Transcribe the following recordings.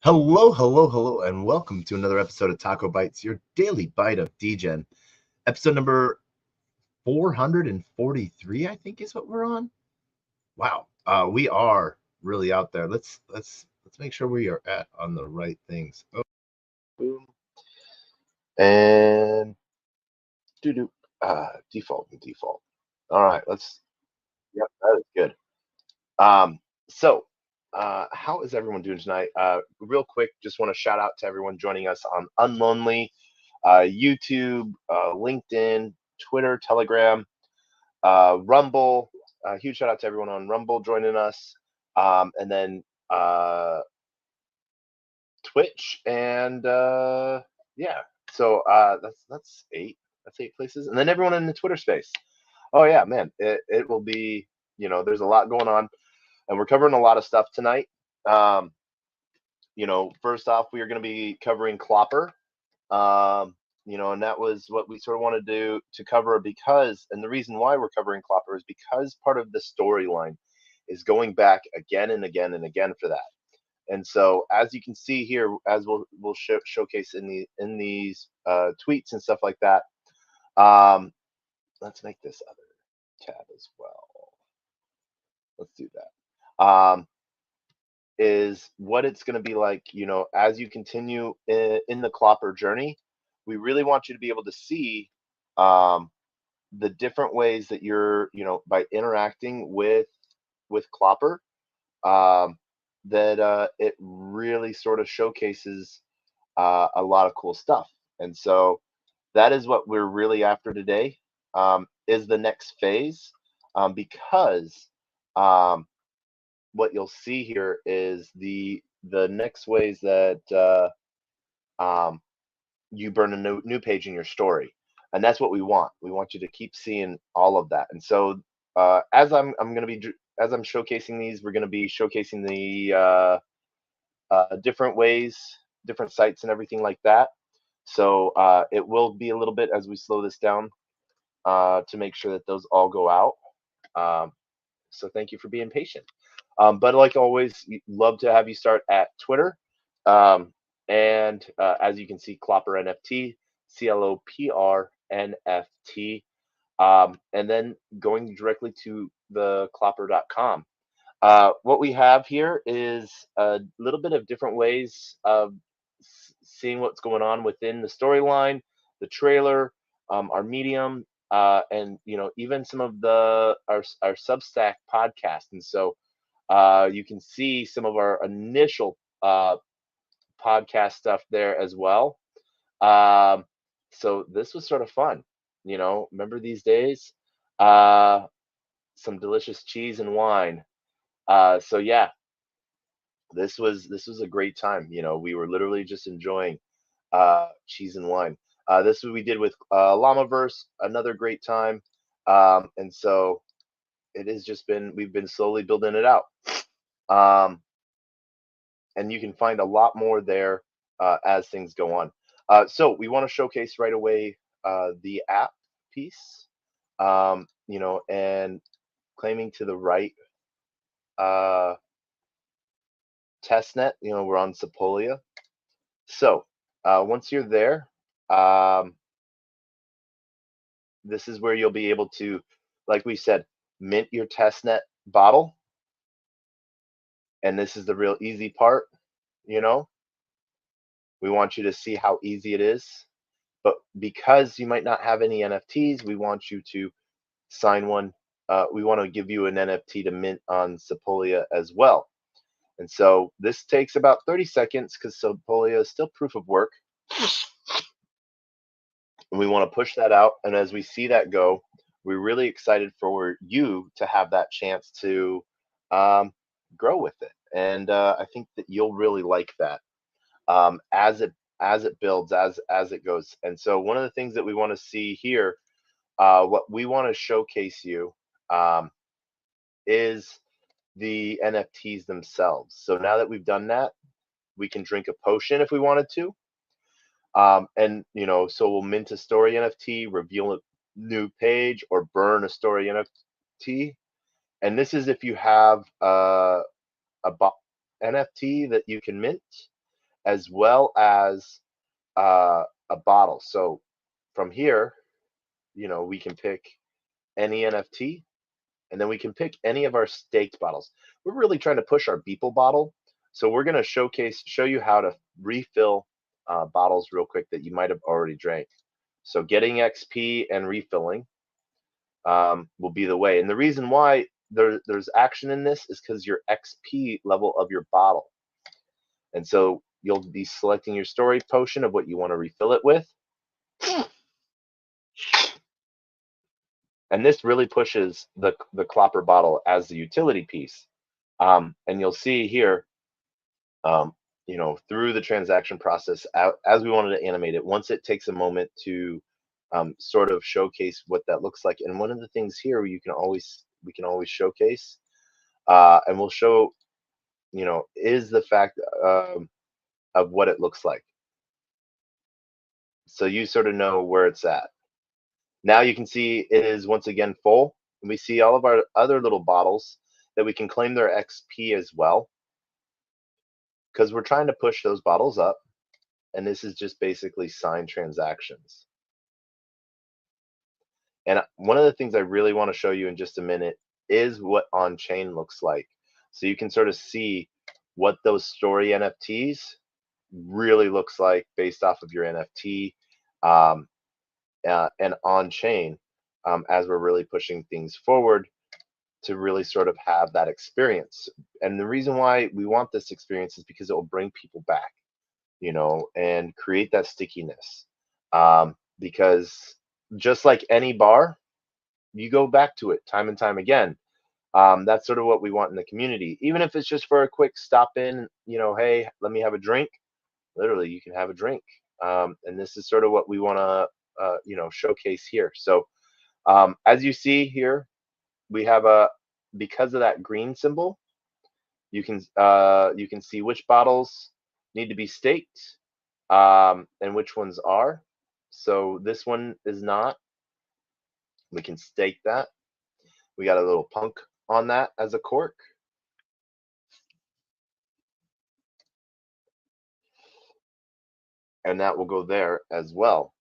Hello, and welcome to another episode of TacoBytes, your daily bite of Degen. Episode number 443, I think, is what we're on. Wow, we are really out there. Let's make sure we are on the right things. Oh, boom, and default. All right, let's. Yep, that is good. So. How is everyone doing tonight? Real quick, just want to shout out to everyone joining us on Unlonely, YouTube, LinkedIn, Twitter, Telegram, Rumble. Huge shout out to everyone on Rumble joining us, and then Twitch, and yeah. So that's eight. That's 8 places, and then everyone in the Twitter space. Oh yeah, man, it will be. There's a lot going on. And we're covering a lot of stuff tonight. First off, we are going to be covering Clopper. And that was what we sort of wanted to cover and the reason why we're covering Clopper is because part of the storyline is going back again and again and again for that. And so, as you can see here, as we'll showcase in these tweets and stuff like that. Let's make this other tab as well. Let's do that. Is what it's going to be like, as you continue in the Clopper journey. We really want you to be able to see the different ways that you're, by interacting with Clopper, that it really sort of showcases a lot of cool stuff. And so that is what we're really after today, is the next phase, because what you'll see here is the next ways that you burn a new page in your story, and that's what we want. We want you to keep seeing all of that. And so as I'm showcasing these, we're going to be showcasing the different ways, different sites, and everything like that. So it will be a little bit as we slow this down to make sure that those all go out. So thank you for being patient. But like always, love to have you start at Twitter. And as you can see, Clopper NFT, CLOPR NFT, and then going directly to the clopper.com. What we have here is a little bit of different ways of seeing what's going on within the storyline, the trailer, our medium, and even some of our Substack podcast. And so you can see some of our initial podcast stuff there as well. So this was sort of fun. Remember these days? Some delicious cheese and wine. So yeah, this was a great time. We were literally just enjoying cheese and wine. This is what we did with Llamaverse, another great time. And so it has just been, we've been slowly building it out. And you can find a lot more there as things go on. So we want to showcase right away the app piece, and claiming to the right testnet, we're on Sepolia. So once you're there, this is where you'll be able to, like we said, mint your testnet bottle. And this is the real easy part, We want you to see how easy it is. But because you might not have any NFTs, we want you to sign one. We want to give you an NFT to mint on Sepolia as well. And so this takes about 30 seconds because Sepolia is still proof of work. And we want to push that out. And as we see that go, we're really excited for you to have that chance to grow with it. And I think that you'll really like that as it builds, as it goes. And so one of the things that we want to see here, what we want to showcase you is the NFTs themselves. So now that we've done that, we can drink a potion if we wanted to. And so we'll mint a story NFT, reveal new page or burn a story NFT. And this is if you have a NFT that you can mint, as well as a bottle. So from here, we can pick any NFT, and then we can pick any of our staked bottles. We're really trying to push our Beeple bottle. So we're going to show you how to refill bottles real quick that you might have already drank. So getting XP and refilling will be the way. And the reason why there's action in this is because your XP level of your bottle. And so you'll be selecting your story potion of what you want to refill it with. And this really pushes the Clopper bottle as the utility piece. And you'll see here, through the transaction process, as we wanted to animate it, once it takes a moment to sort of showcase what that looks like. And one of the things here we can always showcase, and we'll show, is the fact of what it looks like. So you sort of know where it's at. Now you can see it is once again full, and we see all of our other little bottles that we can claim their XP as well, because we're trying to push those bottles up, and this is just basically signed transactions. And one of the things I really want to show you in just a minute is what on-chain looks like. So you can sort of see what those story NFTs really looks like based off of your NFT and on-chain, as we're really pushing things forward to really sort of have that experience. And the reason why we want this experience is because it will bring people back, and create that stickiness. Because just like any bar, you go back to it time and time again. That's sort of what we want in the community. Even if it's just for a quick stop in, hey, let me have a drink. Literally, you can have a drink. And this is sort of what we want to, showcase here. So as you see here, we have because of that green symbol, you can see which bottles need to be staked, and which ones are. So this one is not. We can stake that. We got a little punk on that as a cork. And that will go there as well.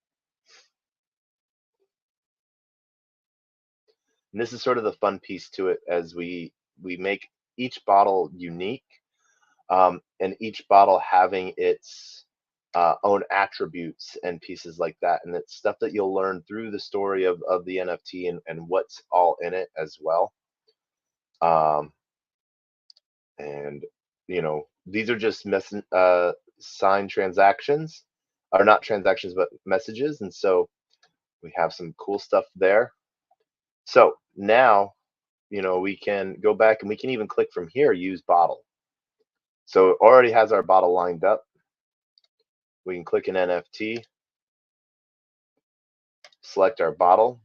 And this is sort of the fun piece to it, as we make each bottle unique, and each bottle having its own attributes and pieces like that. And it's stuff that you'll learn through the story of the NFT and what's all in it as well. And these are just signed transactions, or not transactions, but messages. And so we have some cool stuff there. So now, we can go back and we can even click from here, use bottle. So it already has our bottle lined up. We can click an NFT, select our bottle,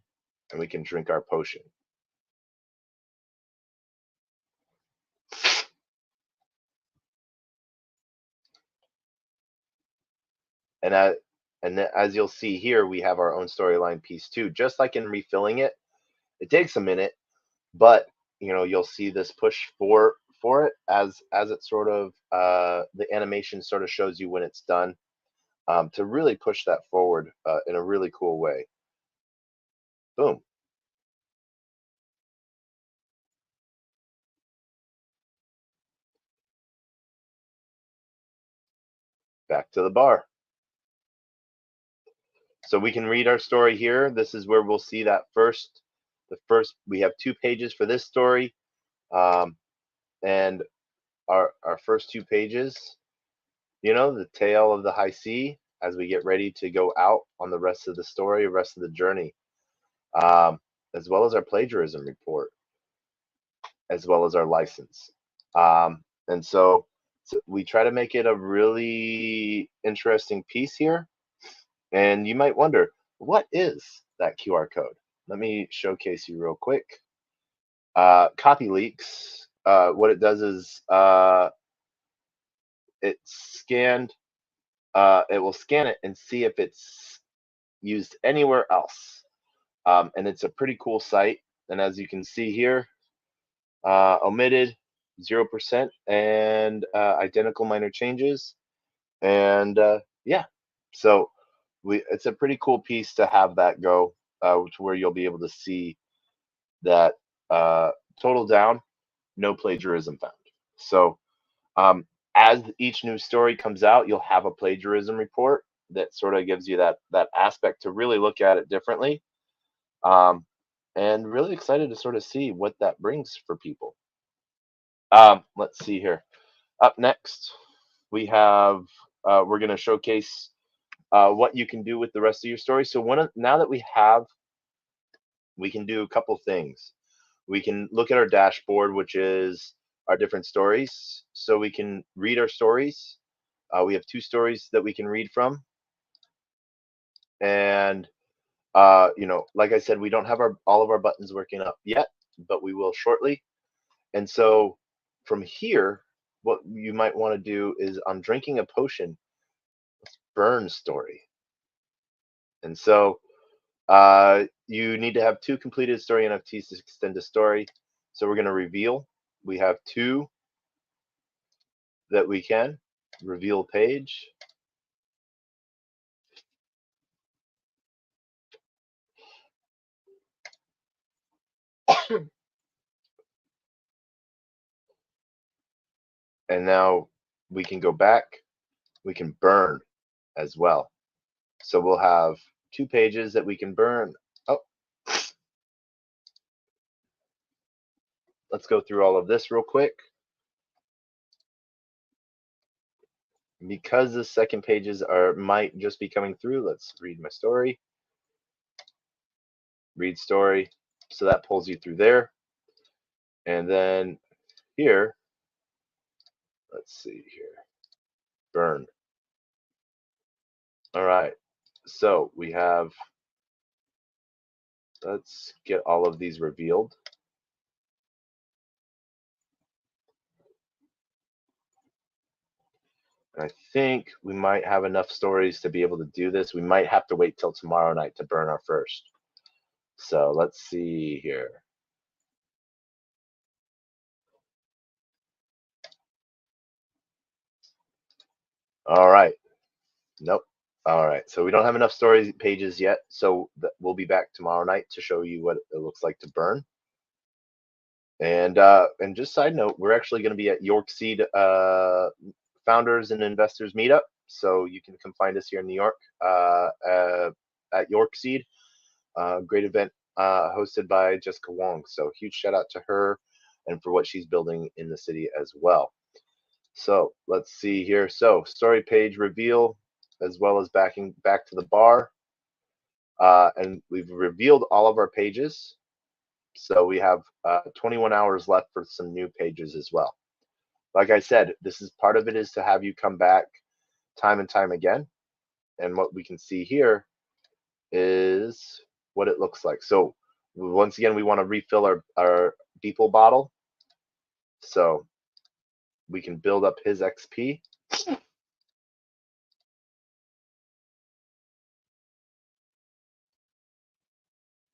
and we can drink our potion. And as you'll see here, we have our own storyline piece too. Just like in refilling it, it takes a minute, but you'll see this push for it as it sort of the animation sort of shows you when it's done, to really push that forward in a really cool way. Boom. Back to the bar. So we can read our story here. This is where we'll see that we have 2 pages for this story, and our first 2 pages, the tale of the high sea, as we get ready to go out on the rest of the story, the rest of the journey, as well as our plagiarism report, as well as our license. And so we try to make it a really interesting piece here. And you might wonder, what is that QR code? Let me showcase you real quick. Copy leaks, what it does is it's scanned. It will scan it and see if it's used anywhere else. And it's a pretty cool site. And as you can see here, omitted 0% and identical minor changes. And yeah, so it's a pretty cool piece to have that go to where you'll be able to see that total down, no plagiarism found. So as each new story comes out, you'll have a plagiarism report that sort of gives you that aspect to really look at it differently. And really excited to sort of see what that brings for people. Let's see here. Up next, we have we're going to showcase what you can do with the rest of your story. So now that we can do a couple things. We can look at our dashboard, which is our different stories. So we can read our stories. We have 2 stories that we can read from. And, like I said, we don't have all of our buttons working up yet, but we will shortly. And so from here, what you might want to do is I'm drinking a potion, burn story. And so you need to have 2 completed story NFTs to extend a story. So we're going to reveal. We have 2 that we can reveal page. And now we can go back. We can burn as well. So we'll have 2 pages that we can burn. Oh, let's go through all of this real quick. Because the second pages might just be coming through, let's read my story. Read story. So that pulls you through there. And then here, let's see here. Burn. All right. So we have, let's get all of these revealed. I think we might have enough stories to be able to do this. We might have to wait till tomorrow night to burn our first. So let's see here. All right. Nope. All right. So we don't have enough story pages yet. So we'll be back tomorrow night to show you what it looks like to burn. And just side note, we're actually going to be at Yorkseed Founders and Investors Meetup. So you can come find us here in New York at Yorkseed. Great event hosted by Jessica Wong. So huge shout out to her and for what she's building in the city as well. So let's see here. So story page reveal, as well as back to the bar. And we've revealed all of our pages. So we have 21 hours left for some new pages as well. Like I said, this is part of it is to have you come back time and time again. And what we can see here is what it looks like. So once again, we want to refill our Beeple bottle. So we can build up his XP.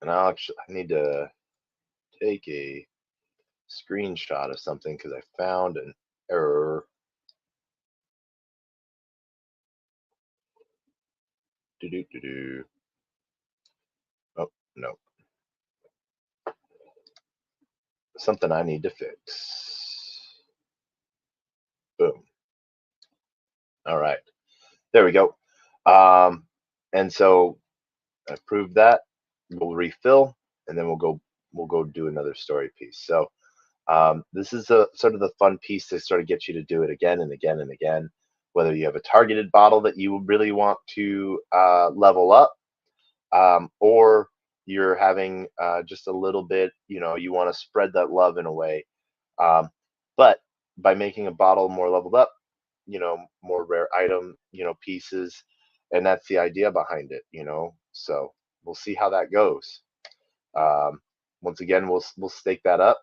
And I need to take a screenshot of something because I found an error. Oh, no. Something I need to fix. Boom. All right. There we go. And so I proved that. We'll refill, and then we'll go do another story piece. So this is sort of the fun piece to sort of get you to do it again and again and again. Whether you have a targeted bottle that you really want to level up, or you're having just a little bit, you want to spread that love in a way. But by making a bottle more leveled up, more rare item, pieces, and that's the idea behind it, So we'll see how that goes. Once again, we'll stake that up.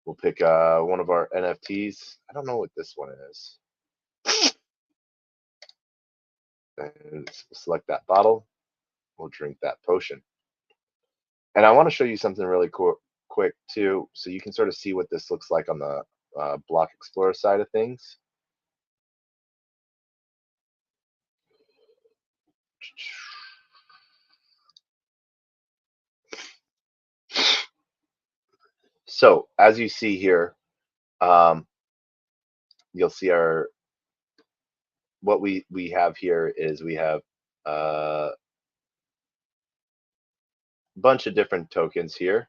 We'll pick one of our NFTs. I don't know what this one is. And select that bottle. we'll drink that potion. And I want to show you something really quick too, so you can sort of see what this looks like on the Block Explorer side of things. So as you see here, you'll see what we have here is we have a bunch of different tokens here,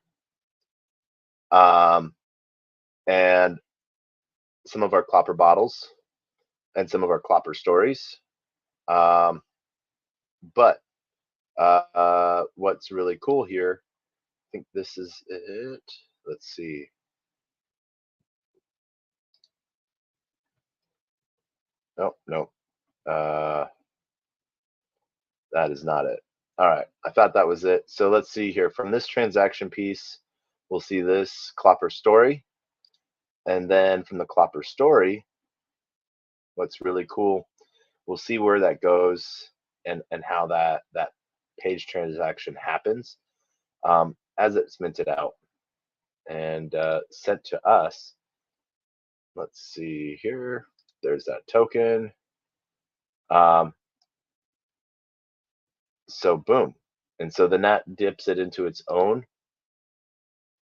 and some of our Clopper bottles and some of our Clopper stories. But what's really cool here, I think this is it. Let's see. Oh, no. That is not it. All right. I thought that was it. So let's see here. From this transaction piece, we'll see this Clopper story. And then from the Clopper story, what's really cool, we'll see where that goes and how that page transaction happens as it's minted out and sent to us. Let's see here. There's that token. So boom. And so then that dips it into its own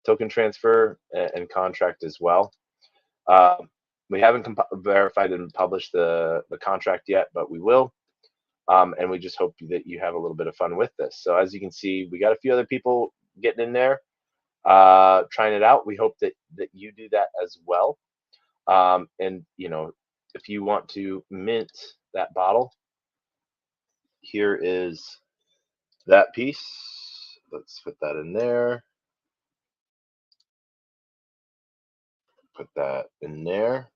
token transfer and contract as well. We haven't verified and published the contract yet, but we will. And we just hope that you have a little bit of fun with this. So as you can see, we got a few other people getting in there, trying it out. We hope that you do that as well. And you know, if you want to mint that bottle, here is that piece. Let's put that in there. Put that in there.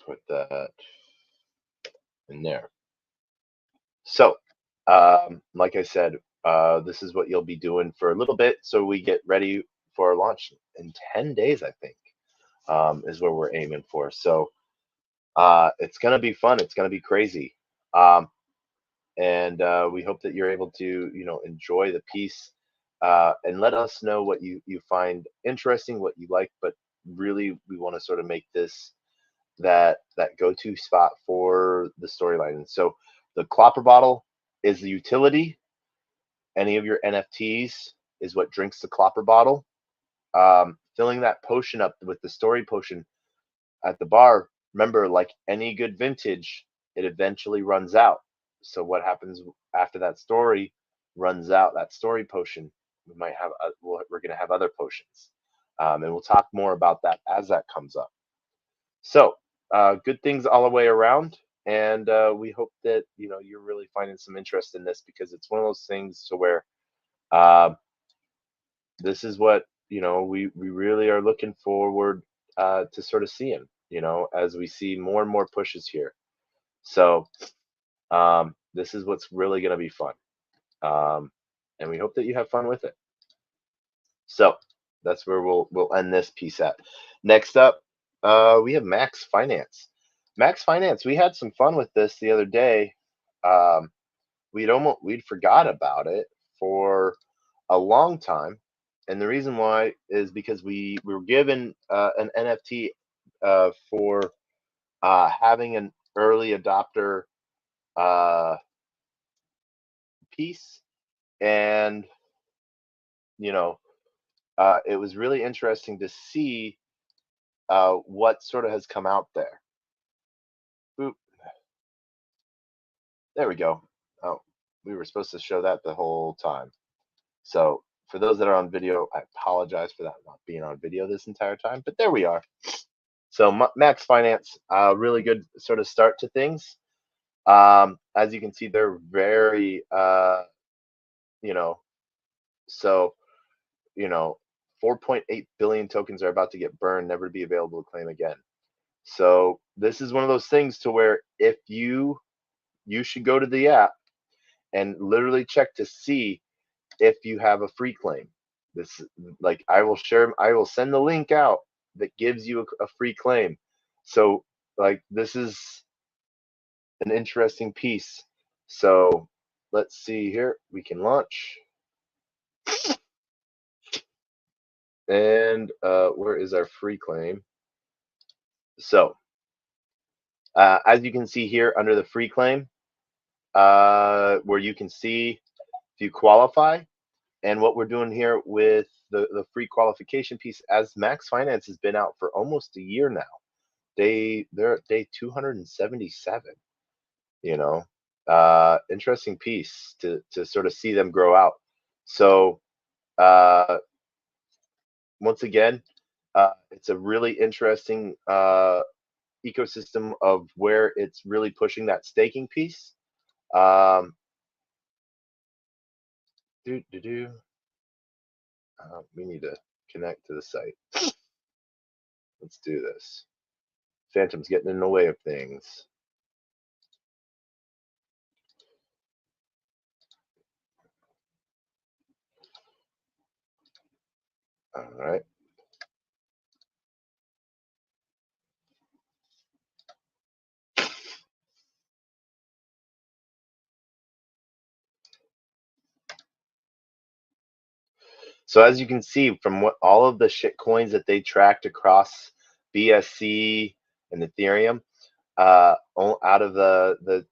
Put that in there. So, like I said, this is what you'll be doing for a little bit. So we get ready for our launch in 10 days, I think, is where we're aiming for. So it's going to be fun. It's going to be crazy. And we hope that you're able to, you know, enjoy the piece and let us know what you find interesting, what you like. But really, we want to sort of make this that go-to spot for the storyline. And so the Clopper bottle is the utility. Any of your NFTs is what drinks the Clopper bottle. Filling that potion up with the story potion at the bar. Remember, like any good vintage, it eventually runs out. So what happens after that story runs out, that story potion, we might have, we're going to have other potions. And we'll talk more about that as that comes up. So good things all the way around. And we hope that, you know, you're really finding some interest in this, because it's one of those things to where this is what, you know, we really are looking forward to sort of seeing, you know, as we see more and more pushes here. So this is what's really going to be fun. And we hope that you have fun with it. So that's where we'll end this piece at. Next up, we have Max Finance. Max Finance, we had some fun with this the other day. We'd forgot about it for a long time, and the reason why is because we were given an NFT for having an early adopter piece, and you know, it was really interesting to see what sort of has come out there. Oop. There we go. Oh, we were supposed to show that the whole time. So for those that are on video, I apologize for that not being on video this entire time, but there we are. So Max Finance, really good sort of start to things. As you can see, they're very, you know, so, you know, 4.8 billion tokens are about to get burned, never to be available to claim again. So this is one of those things to where if you should go to the app and literally check to see if you have a free claim. This, like, I will send the link out that gives you a free claim. So like, this is an interesting piece. So let's see here. We can launch. And where is our free claim? So as you can see here under the free claim, where you can see if you qualify, and what we're doing here with the free qualification piece, as Max Finance has been out for almost a year now. They're at day 277. You know, interesting piece to sort of see them grow out. So once again, it's a really interesting ecosystem of where it's really pushing that staking piece. We need to connect to the site. Let's do this. Phantom's getting in the way of things. All right. So as you can see from what all of the shit coins that they tracked across BSC and Ethereum, out of the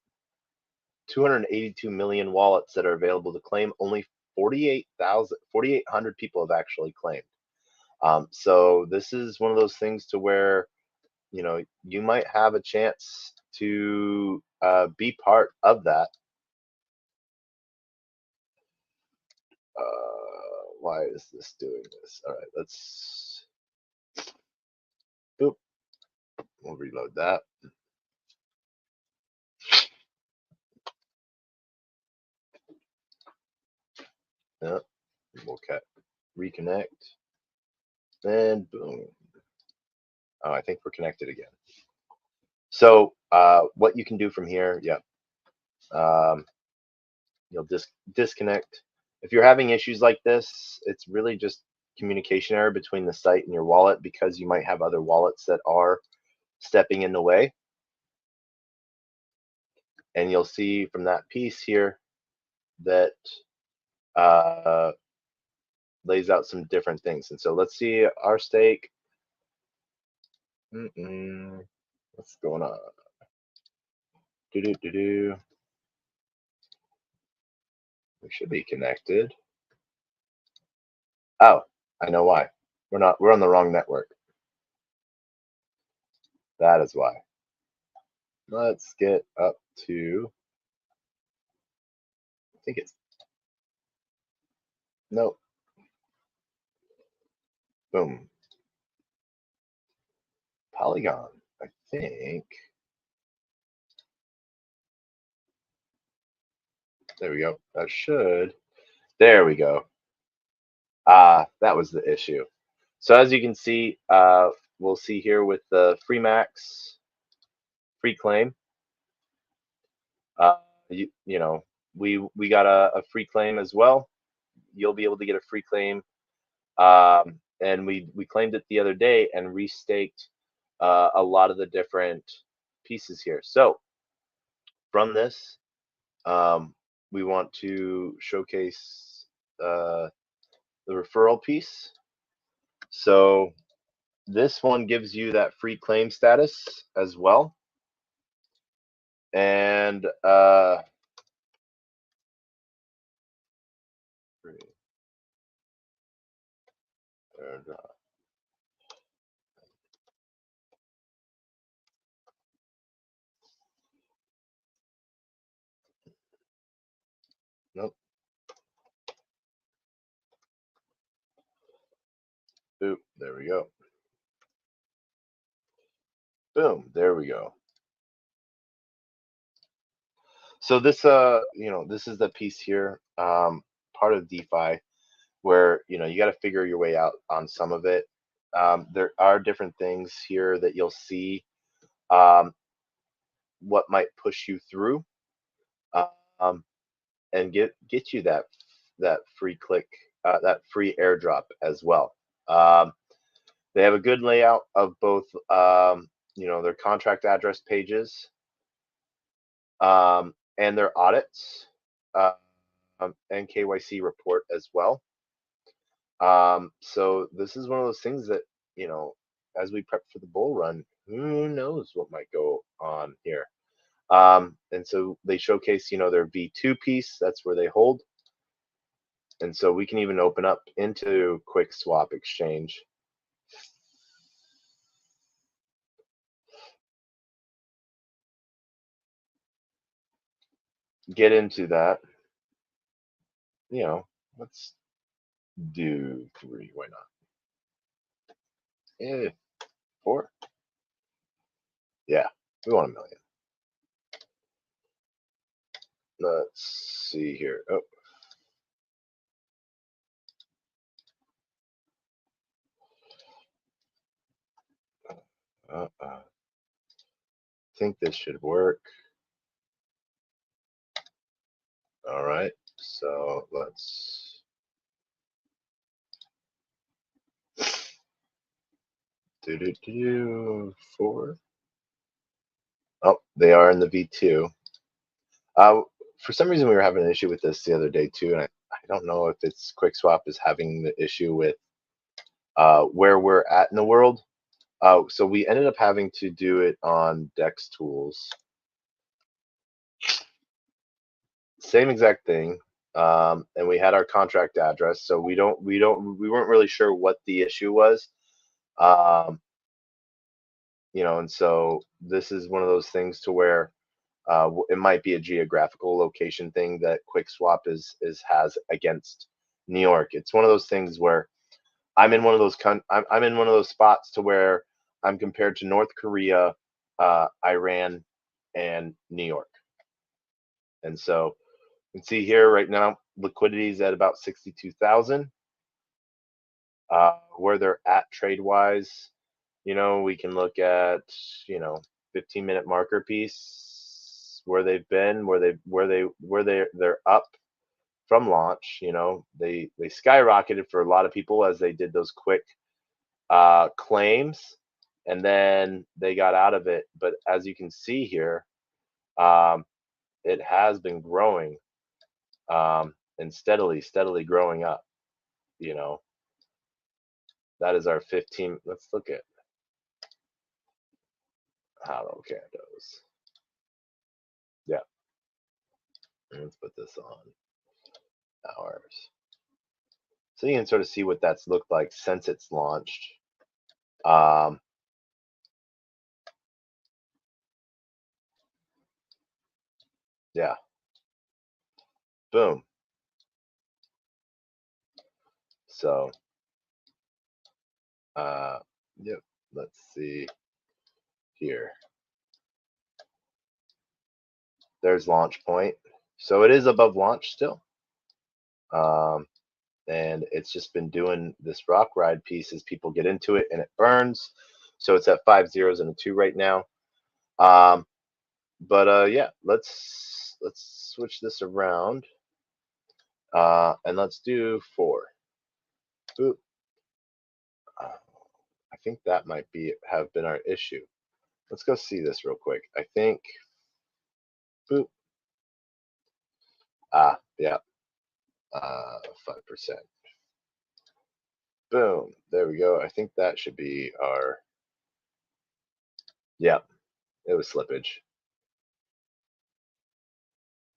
282 million wallets that are available to claim, only 4,800 people have actually claimed. So this is one of those things to where, you know, you might have a chance to be part of that. Why is this doing this? All right, let's, boop, we'll reload that. Yep, we'll reconnect, and boom. Oh, I think we're connected again. So what you can do from here, yeah, you'll disconnect. If you're having issues like this, it's really just communication error between the site and your wallet, because you might have other wallets that are stepping in the way. And you'll see from that piece here that lays out some different things. And so let's see our stake. What's going on? We should be connected. Oh, I know why. We're on the wrong network. That is why. Let's get up to, I think it's, nope. Boom. Polygon, I think. There we go. That should. There we go. That was the issue. So as you can see, we'll see here with the free max, free claim. You know, we got a free claim as well. You'll be able to get a free claim, and we claimed it the other day and restaked a lot of the different pieces here. So from this, we want to showcase the referral piece. So this one gives you that free claim status as well. And nope. Boop, there we go. Boom, there we go. So this, you know, this is the piece here, part of DeFi, where, you know, you got to figure your way out on some of it. There are different things here that you'll see, what might push you through, and get you that free click, that free airdrop as well. They have a good layout of both, you know, their contract address pages, and their audits. and KYC report as well. So this is one of those things that, you know, as we prep for the bull run, who knows what might go on here. And so they showcase, you know, their V2 piece. That's where they hold. And so we can even open up into Quick Swap Exchange. Get into that. You know, let's do 3. Why not? Yeah, 4. Yeah, we want 1 million. Let's see here. Oh. I think this should work. All right, so let's do 4. Oh, they are in the V2. For some reason, we were having an issue with this the other day too, and I don't know if it's QuickSwap is having the issue with where we're at in the world. So we ended up having to do it on Dex Tools. Same exact thing, and we had our contract address, so we weren't really sure what the issue was. You know, and so this is one of those things to where it might be a geographical location thing that QuickSwap has against New York. It's one of those things where I'm in one of those I'm in one of those spots to where I'm compared to North Korea, Iran, and New York. And so you can see here right now liquidity is at about 62,000. Where they're at trade wise, you know, we can look at, you know, 15-minute marker piece where they've been, they're up from launch. You know, they skyrocketed for a lot of people as they did those quick claims, and then they got out of it. But as you can see here, it has been growing and steadily growing up. You know, that is our 15. Let's look at how okay it goes. Yeah, let's put this on hours, so you can sort of see what that's looked like since it's launched. Yeah, boom. So yep, let's see here. There's launch point, so it is above launch still. And it's just been doing this rock ride piece as people get into it and it burns. So it's at 5 zeros and a 2 right now. But yeah, let's switch this around and let's do 4. Boop. I think that might have been our issue. Let's go see this real quick. I think boop. Yeah. 5%. Boom. There we go. I think that should be our. Yeah, it was slippage.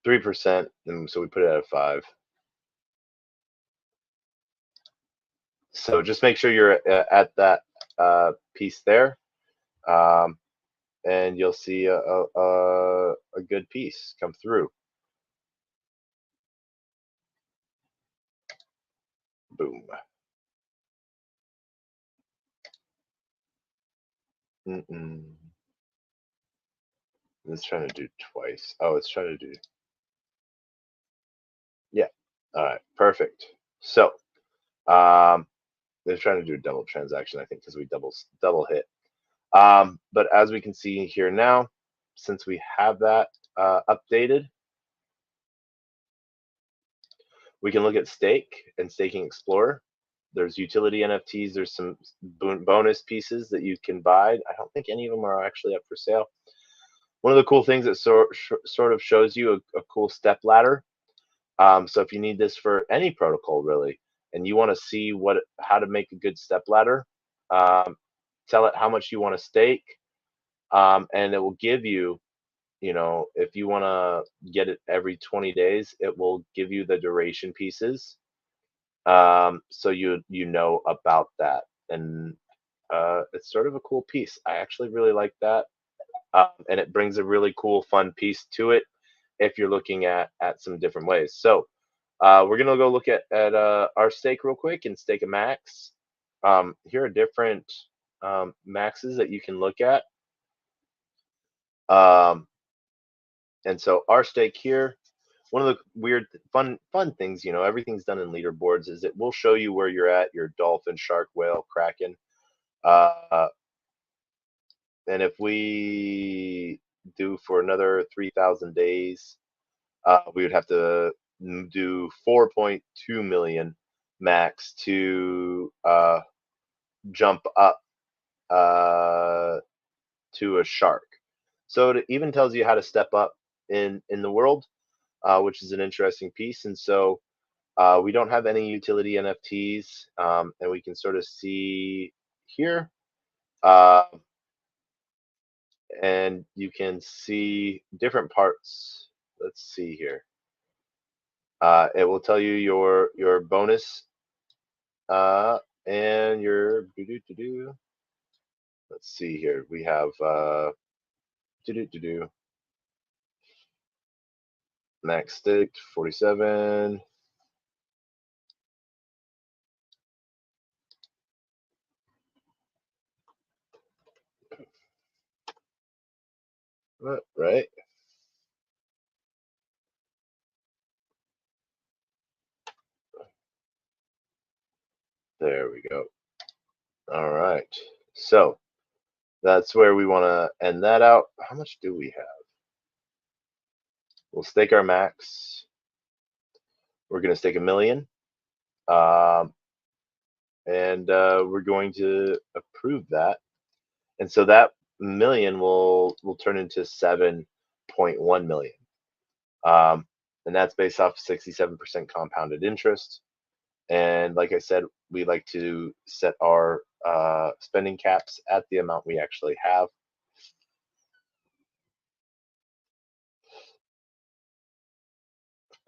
3%, and so we put it at a 5. So just make sure you're at that piece there, and you'll see a good piece come through. Boom. It's trying to do twice. Oh, it's trying to do. Yeah. All right. Perfect. So, they're trying to do a double transaction, I think, because we double hit. But as we can see here now, since we have that updated, we can look at Stake and Staking Explorer. There's utility NFTs. There's some bonus pieces that you can buy. I don't think any of them are actually up for sale. One of the cool things that sort of shows you a cool step ladder So if you need this for any protocol really, and you want to see how to make a good step ladder, um, tell it how much you want to stake, and it will give you, if you want to get it every 20 days, it will give you the duration pieces. So you know about that, and it's sort of a cool piece. I actually really like that, and it brings a really cool, fun piece to it if you're looking at some different ways. So we're gonna go look at our stake real quick and stake a max. Here are different maxes that you can look at. Um, and so our stake here, one of the weird fun things, everything's done in leaderboards, is it will show you where you're at, your dolphin, shark, whale, kraken. Uh, and if we do for another 3,000 days, we would have to do 4.2 million max to jump up to a shark. So it even tells you how to step up in the world, which is an interesting piece. And so we don't have any utility NFTs, and we can sort of see here, uh, and you can see different parts. Let's see here. It will tell you your bonus and your let's see here. We have max stake 47. Right there we go. All right, so that's where we want to end that out. How much do we have? We'll stake our max. We're going to stake 1 million, um, and we're going to approve that. And so that million will turn into 7.1 million, and that's based off 67% compounded interest. And like I said, we like to set our spending caps at the amount we actually have.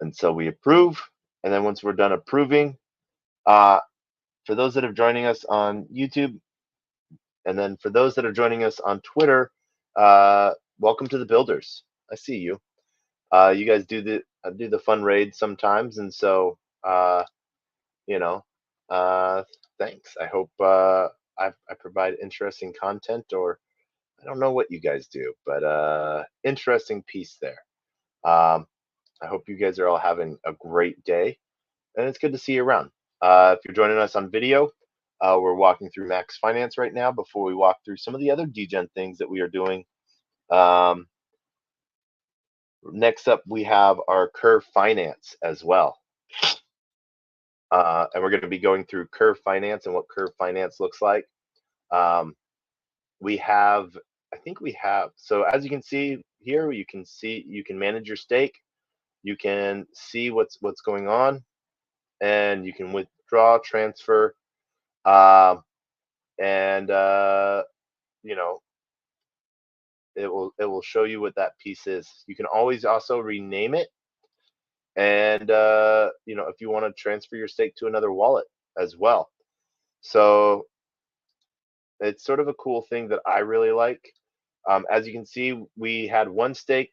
And so we approve, and then once we're done approving, uh, for those that are joining us on YouTube, and then for those that are joining us on Twitter, welcome to the builders. I see you. You guys do the fun raids sometimes, and so you know, uh, thanks. I hope I provide interesting content, or I don't know what you guys do, but interesting piece there. Um, I hope you guys are all having a great day, and it's good to see you around. If you're joining us on video, we're walking through Max Finance right now before we walk through some of the other Degen things that we are doing. Um, Next up, we have our Curve Finance as well. And we're going to be going through Curve Finance and what Curve Finance looks like. We have, I think we have, so as you can see here, you can manage your stake. You can see what's going on, and you can withdraw, transfer, and you know, it will show you what that piece is. You can always also rename it, and if you want to transfer your stake to another wallet as well. So it's sort of a cool thing that I really like. As you can see, we had one stake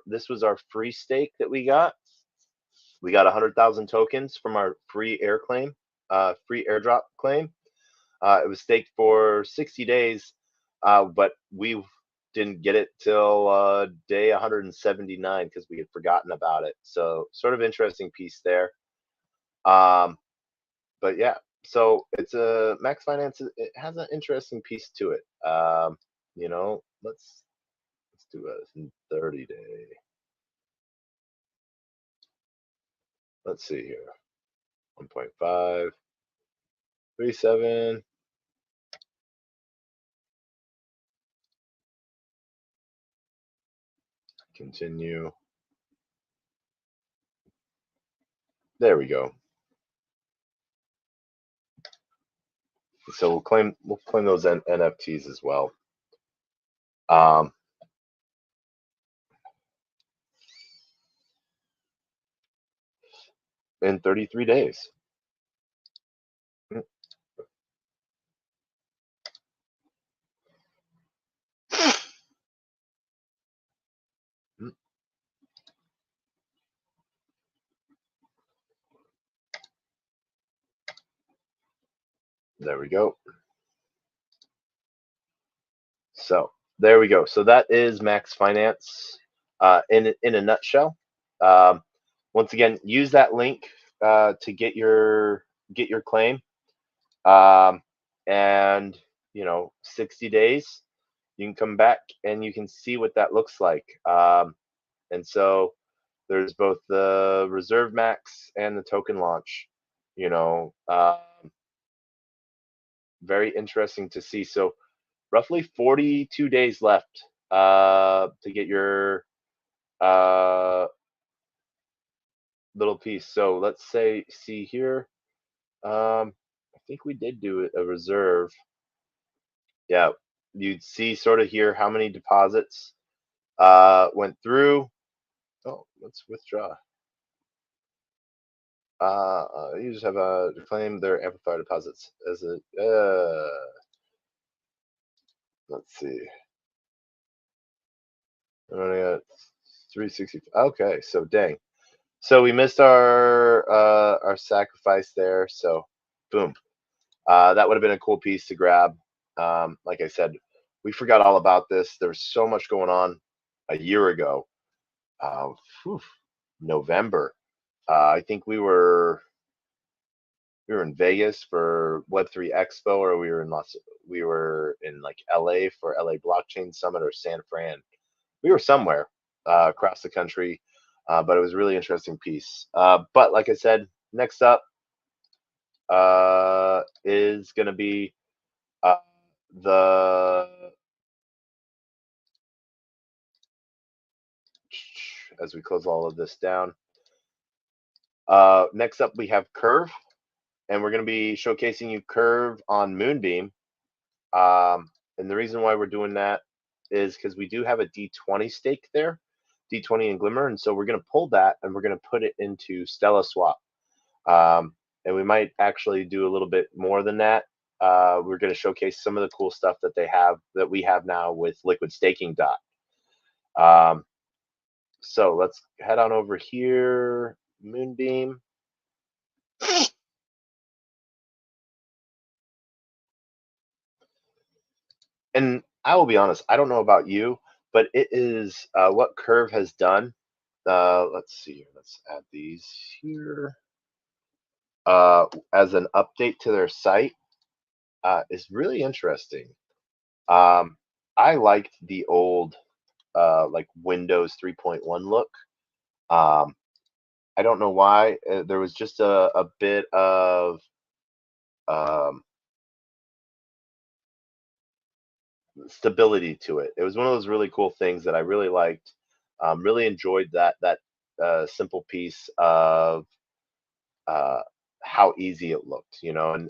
this was our free stake that we got. We got 100,000 tokens from our free free airdrop claim. It was staked for 60 days, but we didn't get it till day 179 because we had forgotten about it. So sort of interesting piece there. But yeah, so it's a Max Finance. It has an interesting piece to it. Let's do a 30-day. Let's see here. 1.5, 37. Continue. There we go. So we'll claim those NFTs as well. In 33 days. There we go. So there we go. So that is Max Finance in a nutshell. Um, once again, use that link to get your claim, and 60 days you can come back and you can see what that looks like. And so there's both the reserve max and the token launch. Very interesting to see. So roughly 42 days left to get your little piece. So let's see here. I think we did do a reserve. Yeah, you'd see sort of here how many deposits went through. Oh, let's withdraw. You just have to claim their amplifier deposits as a. Let's see. I'm running at 360. Okay, so dang. So we missed our sacrifice there. So boom. That would have been a cool piece to grab. Like I said, we forgot all about this. There was so much going on a year ago. November. I think we were in Vegas for Web3 Expo, or we were in like LA for LA Blockchain Summit, or San Fran. We were somewhere across the country, but it was a really interesting piece. But like I said, next up is going to be the as we close all of this down. Next up, we have Curve, and we're going to be showcasing you Curve on Moonbeam. And the reason why we're doing that is because we do have a D20 stake there, D20 and Glimmer, and so we're going to pull that and we're going to put it into Stella Swap. And we might actually do a little bit more than that. We're going to showcase some of the cool stuff that we have now with Liquid Staking Dot. So let's head on over here, Moonbeam. And I will be honest, I don't know about you, but it is what Curve has done. Let's see here. Let's add these here. As an update to their site is really interesting. I liked the old like Windows 3.1 look. I don't know why. There was just a bit of stability to it. It was one of those really cool things that I really liked. Really enjoyed that simple piece of how easy it looked, and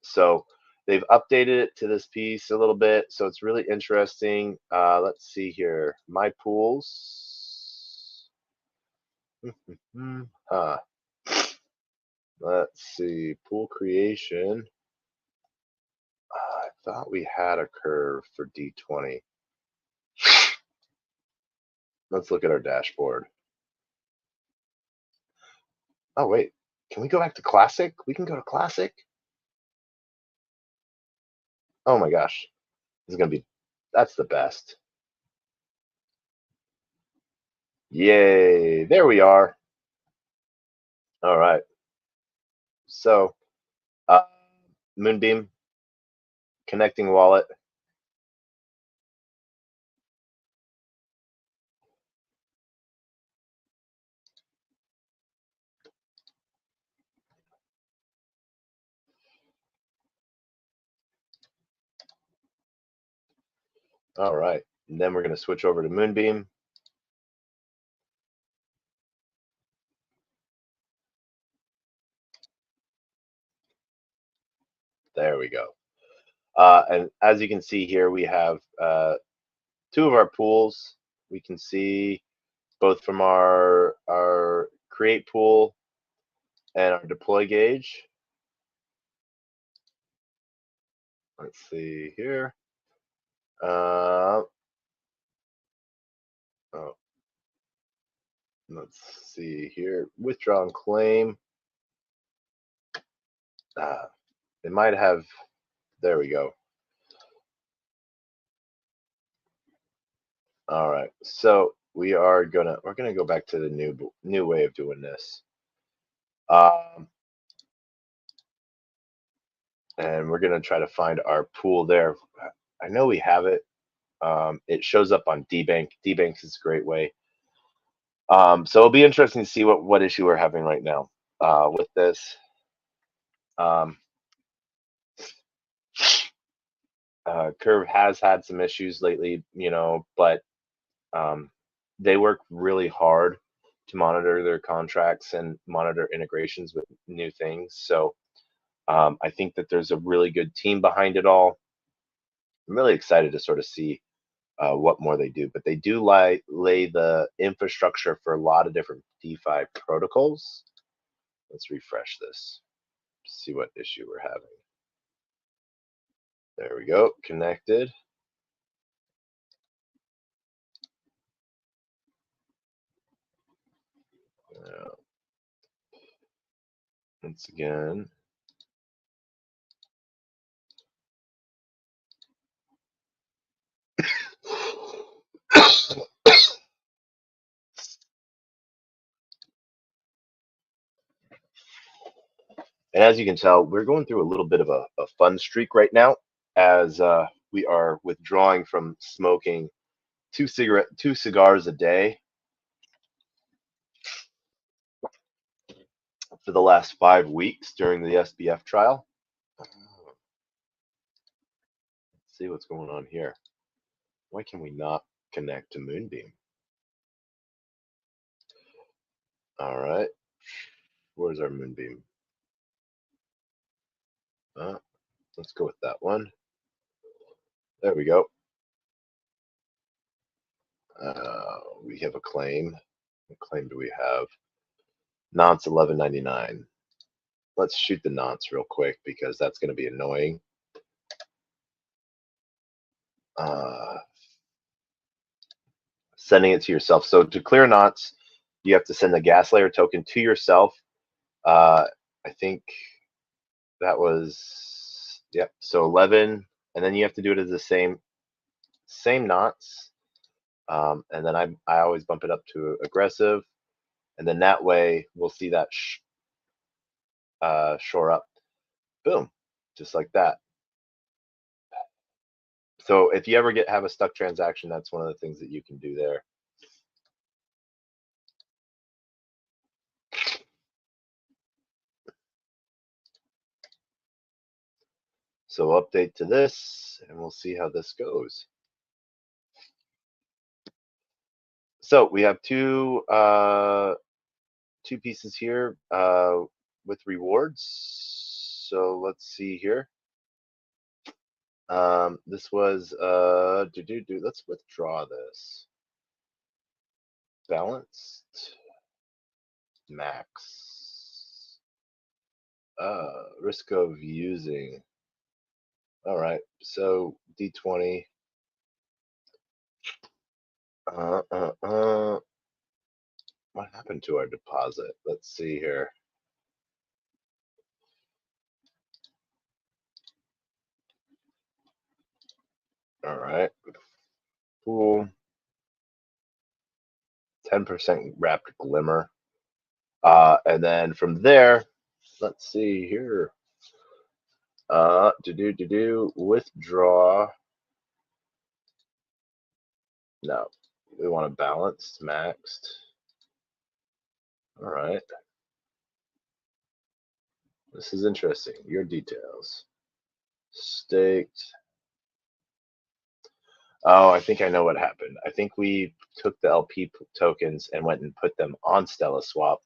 so they've updated it to this piece a little bit, so it's really interesting. Let's see here, my pools. Let's see, pool creation. I thought we had a curve for D20. Let's look at our dashboard. Oh wait, can we go back to classic? We can go to classic. Oh my gosh, this is gonna be, that's the best. Yay, there we are. All right. So, Moonbeam, connecting wallet. All right. And then we're going to switch over to Moonbeam. There we go. And as you can see here, we have two of our pools. We can see both from our create pool and our deploy gauge. Let's see here. Oh, let's see here. Withdraw and claim. It might have. There we go. All right. So we're gonna go back to the new way of doing this. And we're gonna try to find our pool there. I know we have it. It shows up on Dbank. Dbank is a great way. So it'll be interesting to see what issue we're having right now with this. Curve has had some issues lately, but they work really hard to monitor their contracts and monitor integrations with new things. So I think that there's a really good team behind it all. I'm really excited to sort of see what more they do, but they do lay the infrastructure for a lot of different DeFi protocols. Let's refresh this, see what issue we're having. There we go, connected. Once again. And as you can tell, we're going through a little bit of a fun streak right now, as we are withdrawing from smoking two cigars a day for the last 5 weeks during the SBF trial. Let's see what's going on here. Why can we not connect to Moonbeam? All right. Where's our Moonbeam? Let's go with that one. There we go. We have a claim. What claim do we have? Nonce 11.99. Let's shoot the nonce real quick because that's going to be annoying. Sending it to yourself. So to clear nonce, you have to send the gas layer token to yourself. I think that was, yep. So 11, and then you have to do it as the same nonce. And then I always bump it up to aggressive, and then that way we'll see that shore up. Boom, just like that. So if you ever have a stuck transaction, that's one of the things that you can do there. So update to this, and we'll see how this goes. So we have two pieces here with rewards. So let's see here. This was let's withdraw this. Balanced max. Risk of using. All right, so D20. What happened to our deposit? Let's see here. All right. Cool. 10% wrapped glimmer. And then from there, let's see here. Withdraw. No, we want a balanced, maxed. All right. This is interesting. Your details. Staked. Oh, I think I know what happened. I think we took the LP tokens and went and put them on Stella Swap.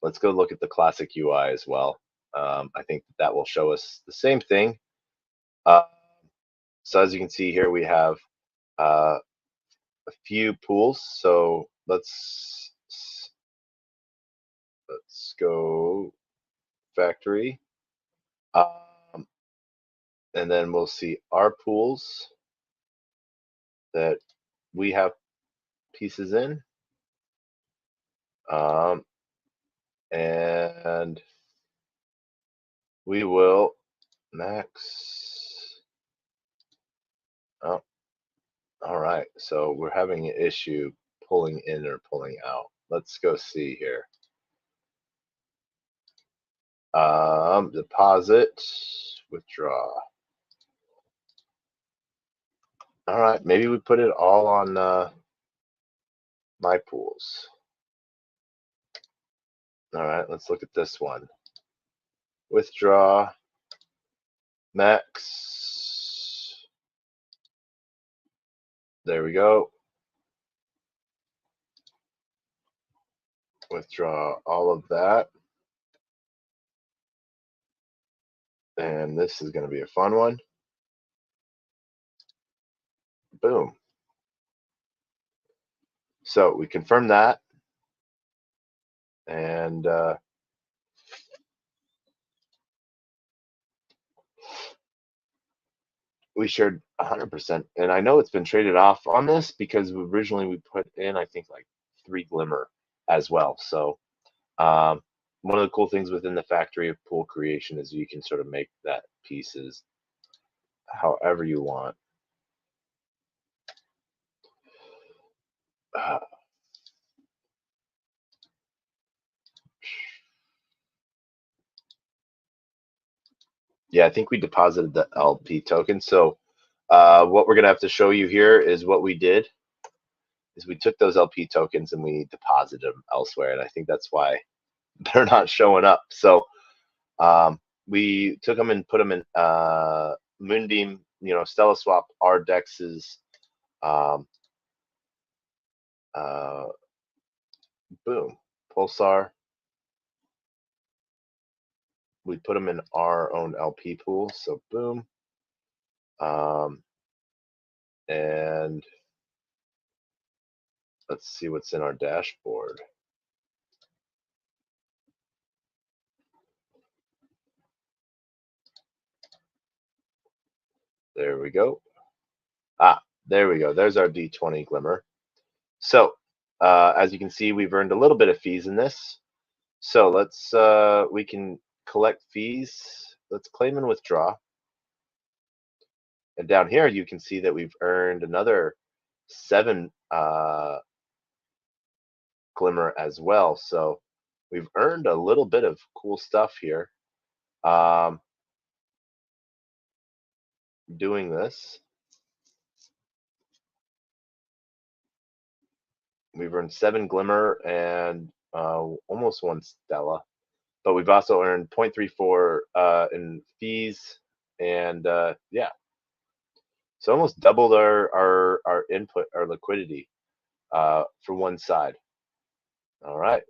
Let's go look at the classic UI as well. I think that will show us the same thing. So as you can see here, we have a few pools. So let's go factory, and then we'll see our pools that we have pieces in, and we will max. Oh, all right. So we're having an issue pulling in or pulling out. Let's go see here. Deposit, withdraw. All right, maybe we put it all on my pools. All right, let's look at this one. Withdraw, max. There we go. Withdraw all of that. And this is going to be a fun one. Boom. So we confirm that. And we shared 100%. And I know it's been traded off on this because originally we put in, I think, like 3 glimmer as well. So one of the cool things within the factory of pool creation is you can sort of make that pieces however you want. Yeah, I think we deposited the LP token. So what we're going to have to show you here is what we did is we took those LP tokens and we deposited them elsewhere. And I think that's why they're not showing up. So we took them and put them in Moonbeam, Stella Swap, our dexes, boom, Pulsar. We put them in our own LP pool. So boom. And let's see what's in our dashboard. There we go. There we go. There's our D20 glimmer. So as you can see, we've earned a little bit of fees in this. So let's we can collect fees. Let's claim and withdraw. And down here, you can see that we've earned another 7 glimmer as well. So we've earned a little bit of cool stuff here. Doing this. We've earned 7 glimmer and almost 1 Stella. But we've also earned 0.34 in fees, and yeah, so almost doubled our input, our liquidity for one side. All right.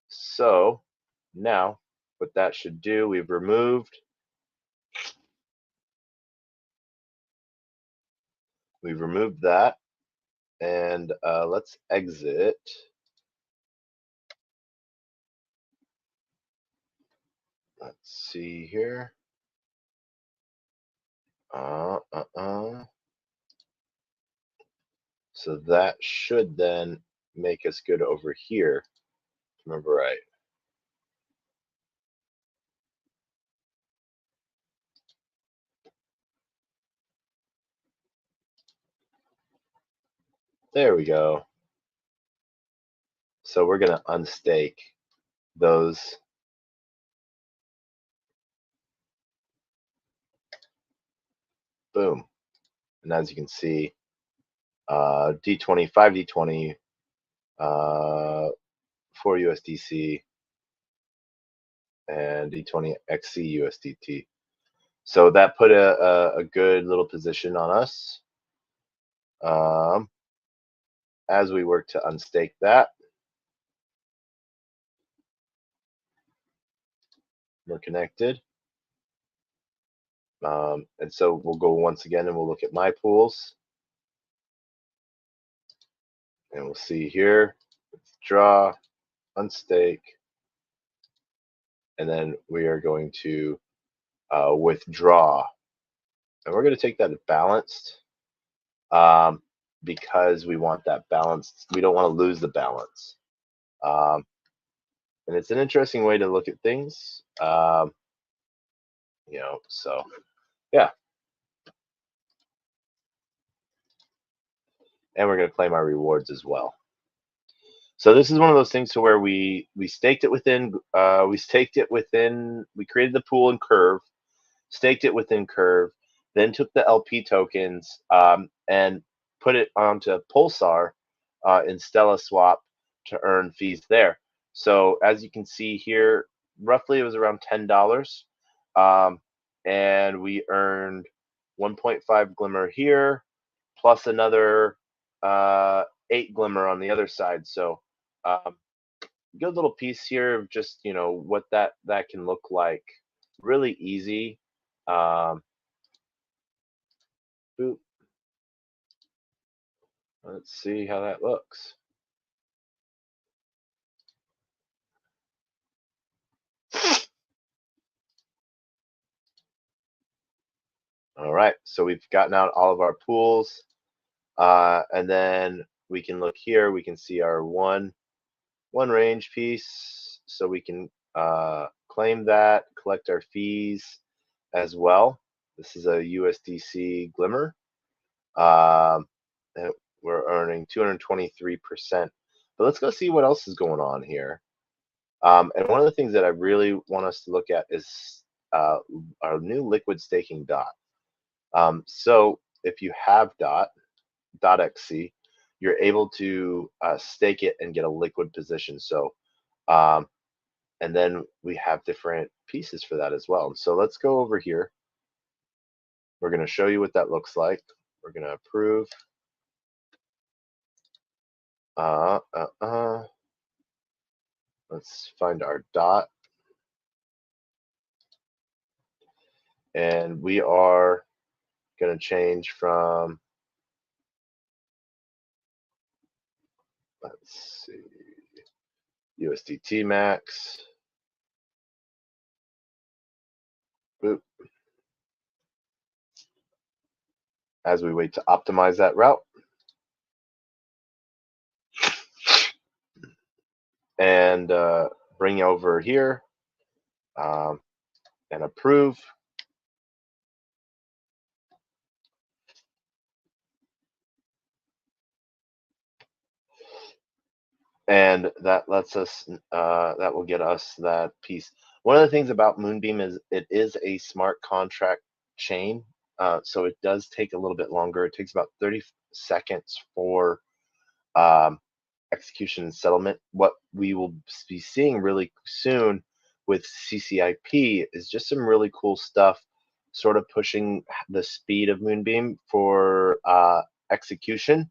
So now what that should do, we've removed that, and let's exit. Let's see here. So that should then make us good over here. Remember right. There we go. So we're going to unstake those. Boom. And as you can see, D20, 5D20, 4 USDC, and D20 XC USDT. So that put a good little position on us as we work to unstake that. We're connected. And so we'll go once again and we'll look at my pools. And we'll see here, withdraw, unstake, and then we are going to withdraw. And we're going to take that as balanced because we want that balanced. We don't want to lose the balance. And it's an interesting way to look at things. So yeah. And we're going to claim our rewards as well. So this is one of those things to where we staked it within, we created the pool in Curve, staked it within Curve, then took the LP tokens and put it onto Pulsar in Stella Swap to earn fees there. So as you can see here, roughly it was around $10, and we earned 1.5 glimmer here, plus another 8 glimmer on the other side. So good little piece here of just what that can look like. Really easy. Boop. Let's see how that looks. All right, so we've gotten out all of our pools, and then we can look here. We can see our one range piece, so we can claim that, collect our fees as well. This is a USDC Glimmer. And we're earning 223%. But let's go see what else is going on here. And one of the things that I really want us to look at is our new liquid staking dot. So if you have .xc, you're able to stake it and get a liquid position. So, and then we have different pieces for that as well. So let's go over here. We're going to show you what that looks like. We're going to approve. Let's find our dot. And we are going to change from, let's see, USDT max. Boop. As we wait to optimize that route. And bring over here and approve. And that lets us, that will get us that piece. One of the things about Moonbeam is it is a smart contract chain. So it does take a little bit longer. It takes about 30 seconds for execution and settlement. What we will be seeing really soon with CCIP is just some really cool stuff, sort of pushing the speed of Moonbeam for execution,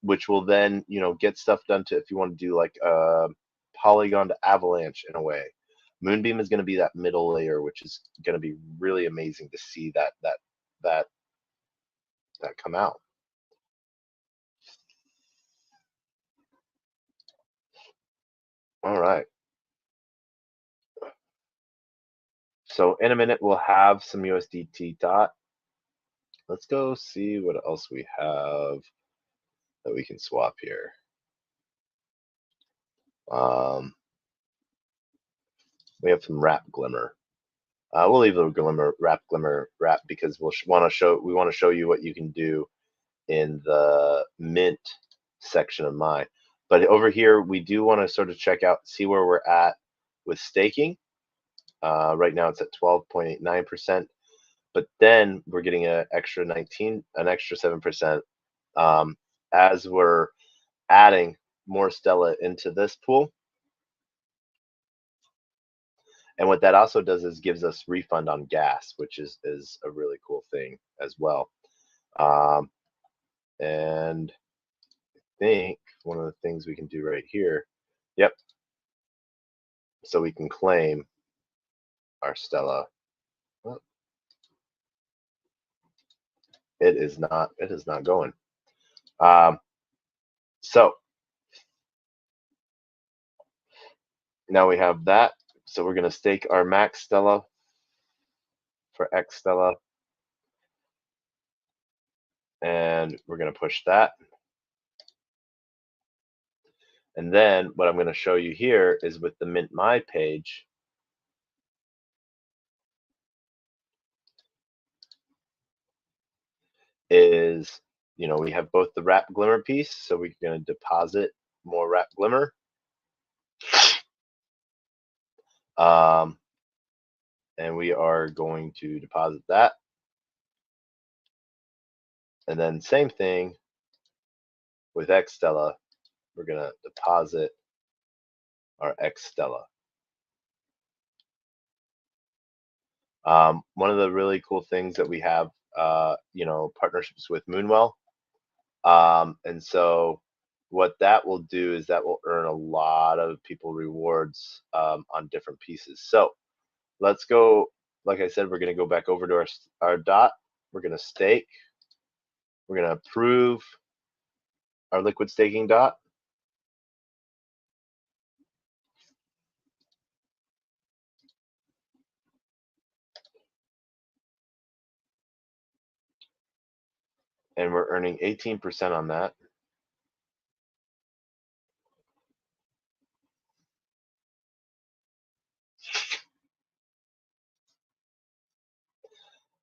which will then get stuff done to, if you want to do like Polygon to Avalanche in a way. Moonbeam is going to be that middle layer, which is going to be really amazing to see that come out. All right. So in a minute, we'll have some USDT dot. Let's go see what else we have that we can swap here. We have some wrap glimmer. We'll leave the glimmer wrap because we want to show you what you can do in the mint section of my. But over here, we do want to sort of check out, see where we're at with staking. Right now, it's at 12.89%. But then we're getting an extra 7% as we're adding more Stella into this pool. And what that also does is gives us refund on gas, which is a really cool thing as well. And I think one of the things we can do right here, yep. So we can claim our Stella. It is not going. So now we have that. So we're going to stake our max Stella for X Stella. And we're going to push that. And then what I'm going to show you here is with the Mint My page, is, we have both the wrap glimmer piece, so we're going to deposit more wrap glimmer. And we are going to deposit that. And then same thing with X Stella, we're going to deposit our X Stella. One of the really cool things that we have, partnerships with Moonwell. And so what that will do is that will earn a lot of people rewards on different pieces. So let's go, like I said, we're going to go back over to our dot. We're going to stake. We're going to approve our liquid staking dot. And we're earning 18% on that.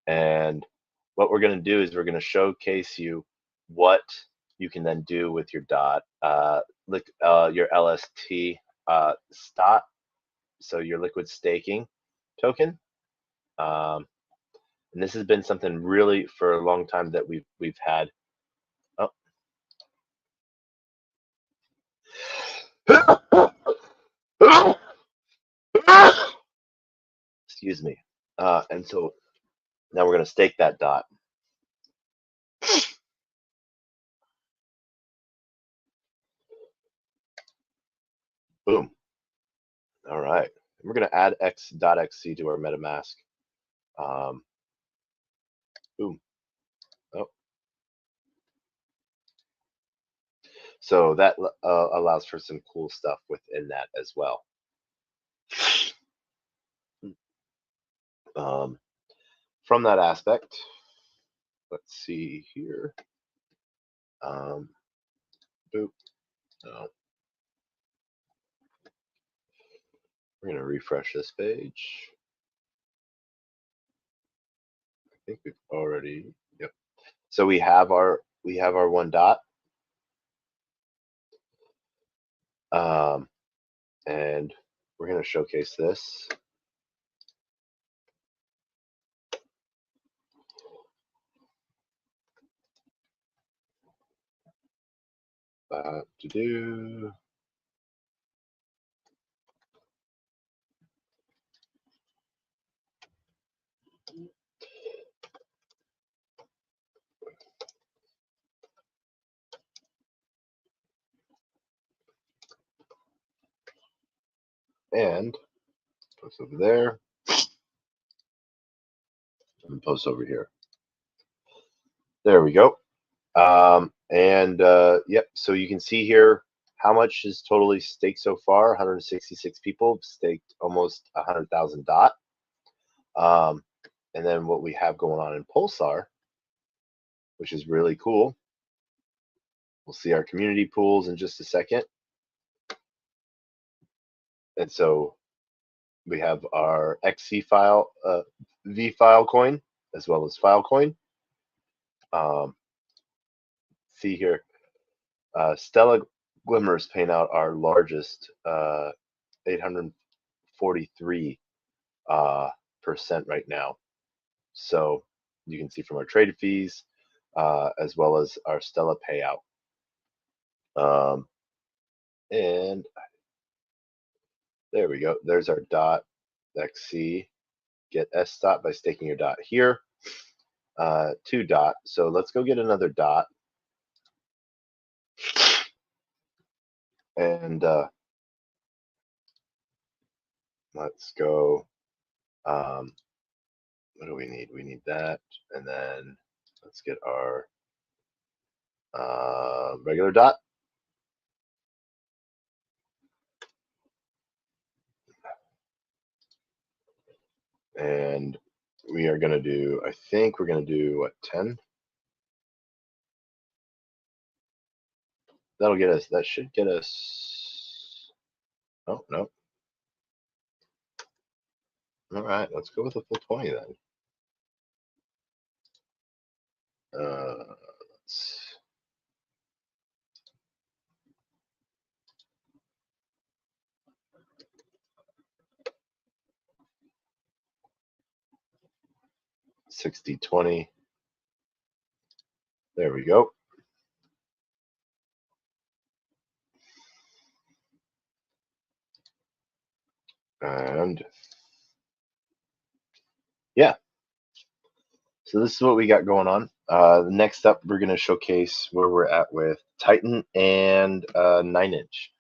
And what we're going to do is we're going to showcase you what you can then do with your dot, your LST stot, so your liquid staking token. And this has been something really for a long time that we've had. Excuse me. And so now we're going to stake that dot. Boom. All right. We're going to add x.xc to our MetaMask. Boom. Oh. So that allows for some cool stuff within that as well. From that aspect, let's see here. Boop. No. We're going to refresh this page. I think we've already, yep. So we have our one dot. And we're going to showcase this. To do. And post over there. And post over here. There we go. Yep, so you can see here how much is totally staked so far. 166 people staked almost 100,000 dot. And then what we have going on in Pulsar, which is really cool. We'll see our community pools in just a second. And so we have our XC file, V file coin, as well as Filecoin. See here, Stella Glimmer is paying out our largest 843% right now. So you can see from our traded fees, as well as our Stella payout. And there we go. There's our dot XC. Get S dot by staking your dot here. 2 dot. So let's go get another dot. And let's go What do we need? We need that, and then let's get our regular dot. And we are going to do, I think we're going to do what, 10? That'll get us, that should get us, oh, no. All right, let's go with a full 20 then. Let's, $60.20. There we go. And yeah, so this is what we got going on. Next up, we're going to showcase where we're at with Titan and 9-inch.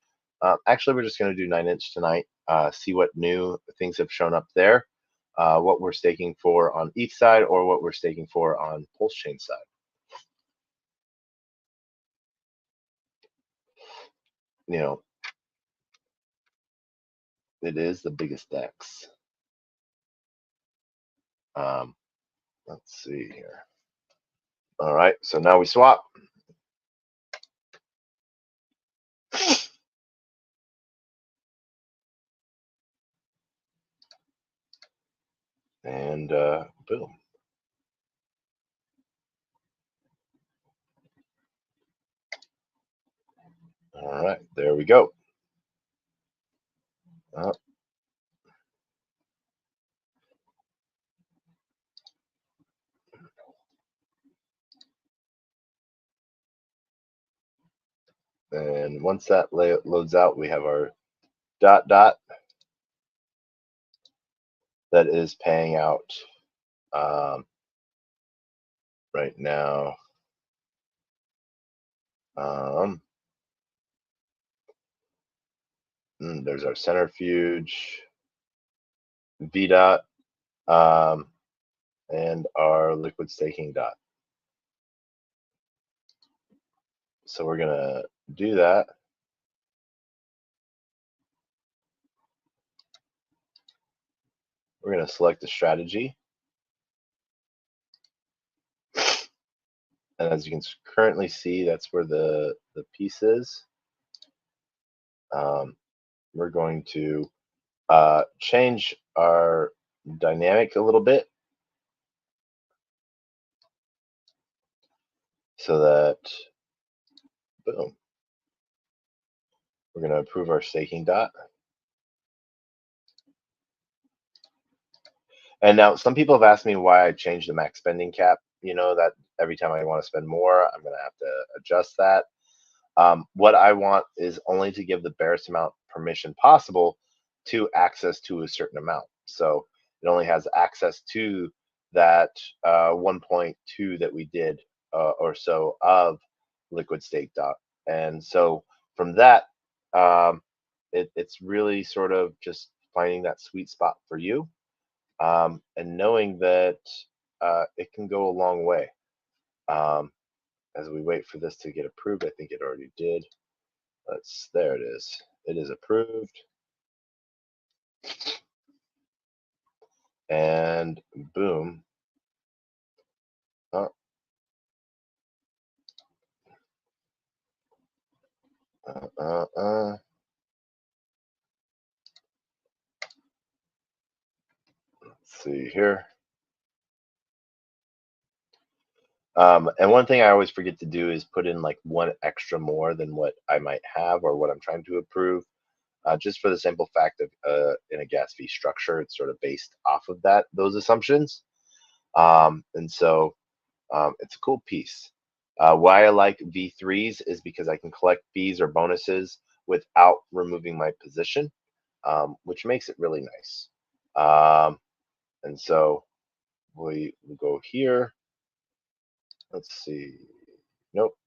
Actually, we're just going to do 9-inch tonight, see what new things have shown up there, what we're staking for on each side or what we're staking for on Pulse Chain side. You know, it is the biggest DEX. Let's see here. All right, so now we swap. And boom. All right, there we go. And once that loads out, we have our dot that is paying out right now. There's our centrifuge, V dot, and our liquid staking dot. So we're gonna do that. We're gonna select the strategy. And as you can currently see, that's where the piece is. We're going to change our dynamic a little bit so that, boom, we're going to approve our staking dot. And now some people have asked me why I changed the max spending cap. You know, that every time I want to spend more, I'm going to have to adjust that. What I want is only to give the barest amount permission possible to access to a certain amount. So it only has access to that 1.2 that we did or so of liquid stake dot. And so from that, it's really sort of just finding that sweet spot for you and knowing that it can go a long way. As we wait for this to get approved, I think it already did. There it is. It is approved. And boom. Oh. Let's see here. And one thing I always forget to do is put in like one extra more than what I might have or what I'm trying to approve. Just for the simple fact of in a gas fee structure, it's sort of based off of those assumptions. And so it's a cool piece. Why I like V3s is because I can collect fees or bonuses without removing my position, which makes it really nice. And so we go here. Let's see. Nope.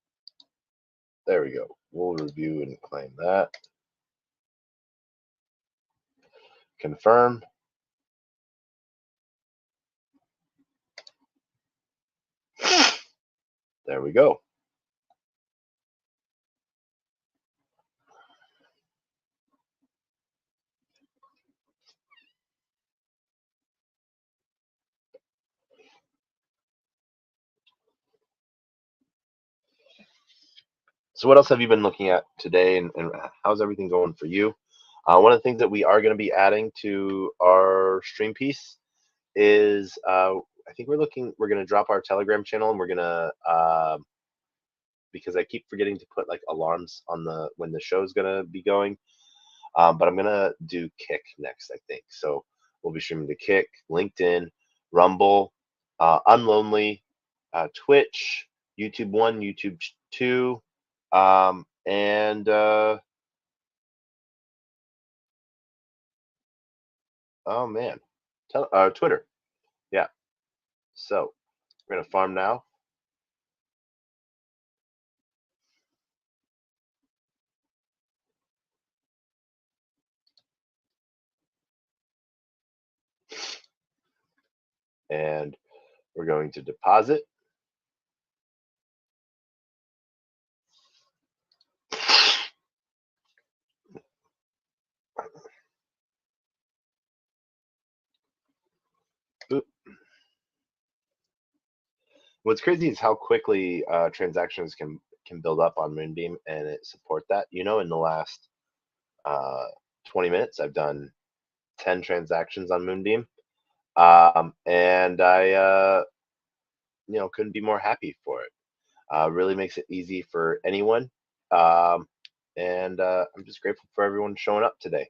There we go. We'll review and claim that. Confirm. There we go. So what else have you been looking at today, and how's everything going for you? One of the things that we are going to be adding to our stream piece is I think we're going to drop our Telegram channel, and we're going to because I keep forgetting to put like alarms on the when the show's going to be going. But I'm going to do Kick next, I think. So we'll be streaming to Kick, LinkedIn, Rumble, Unlonely, Twitch, YouTube 1, YouTube 2, and oh man, Twitter. Yeah. So we're gonna farm now. And we're going to deposit. Boop. What's crazy is how quickly transactions can build up on Moonbeam, and it support that. You know, in the last 20 minutes, I've done 10 transactions on Moonbeam, and I couldn't be more happy for it. Really makes it easy for anyone, and I'm just grateful for everyone showing up today.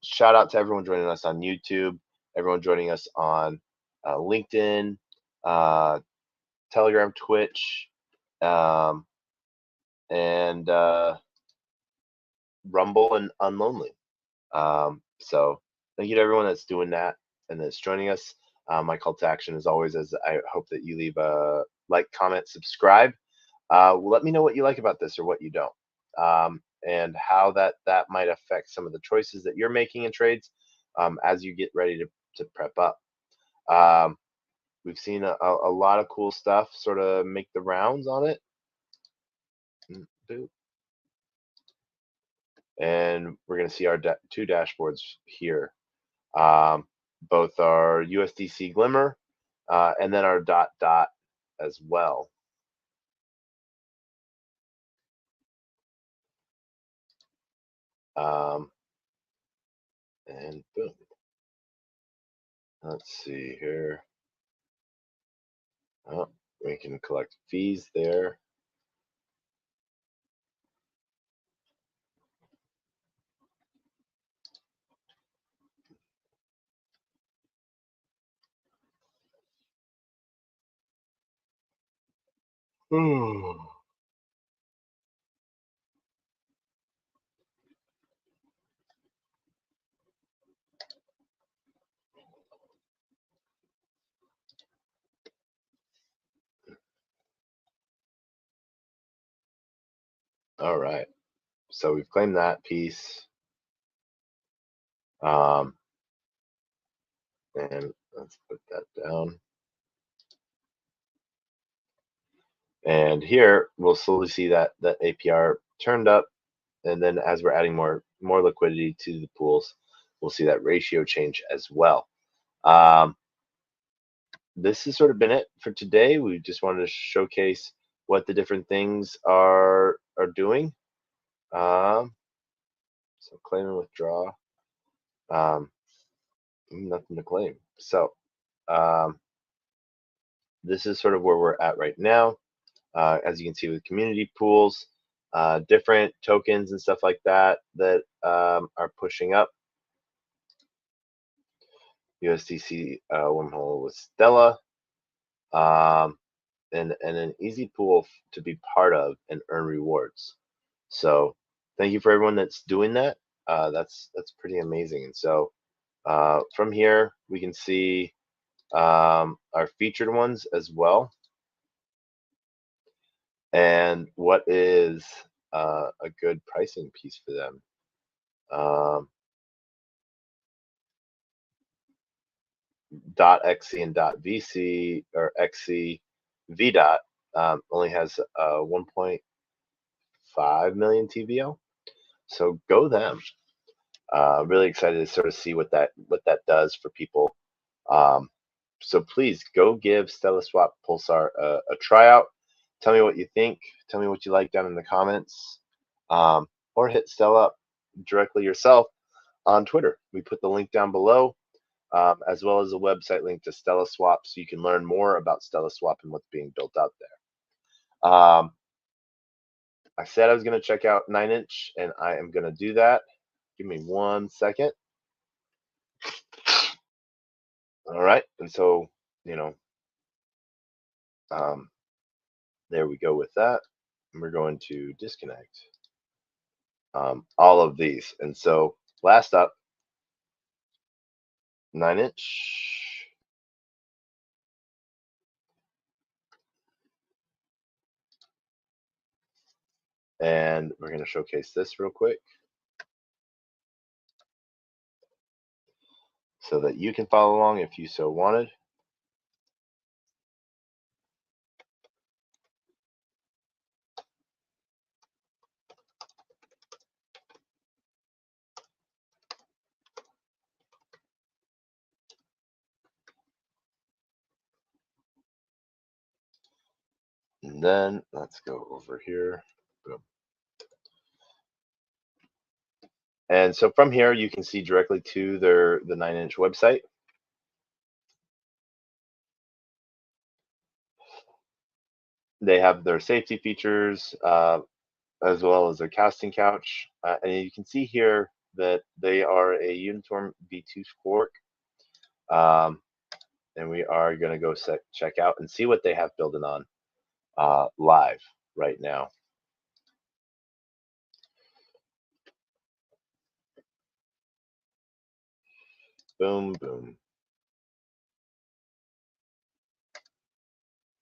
Shout out to everyone joining us on YouTube, everyone joining us on LinkedIn, Telegram, Twitch, and Rumble and Unlonely. So thank you to everyone that's doing that and that's joining us. My call to action, as always, is I hope that you leave a like, comment, subscribe. Let me know what you like about this or what you don't, and how that might affect some of the choices that you're making in trades as you get ready to prep up. We've seen a lot of cool stuff sort of make the rounds on it. And we're going to see our two dashboards here. Both our USDC Glimmer and then our dot as well. And boom. Let's see here. Oh, we can collect fees there. All right. So we've claimed that piece. And let's put that down. And here we'll slowly see that APR turned up, and then as we're adding more liquidity to the pools, we'll see that ratio change as well. This has sort of been it for today. We just wanted to showcase what the different things are doing. So claim and withdraw. Nothing to claim. So this is sort of where we're at right now. As you can see with community pools, different tokens and stuff like that are pushing up. USDC wormhole with Stella, and an easy pool to be part of and earn rewards. So thank you for everyone that's doing that. That's pretty amazing. And so from here we can see our featured ones as well, and what is a good pricing piece for them. .xc and .vc, or xc v dot only has 1.5 million TVO. So go them. Really excited to sort of see what that does for people. So please go give Stella Swap Pulsar a tryout. Tell me what you think. Tell me what you like down in the comments, or hit Stella up directly yourself on Twitter. We put the link down below, as well as a website link to Stella Swap, so you can learn more about Stella Swap and what's being built out there. I said I was going to check out 9-inch, and I am going to do that. Give me 1 second. All right, and so, you know, there we go with that. And we're going to disconnect all of these. And so last up, 9-inch. And we're going to showcase this real quick so that you can follow along if you so wanted. And then let's go over here. Boom. And so from here, you can see directly to the 9-inch website. They have their safety features, as well as their casting couch. And you can see here that they are a Uniform V2 fork. And we are going to go check out and see what they have building on live right now. Boom, boom.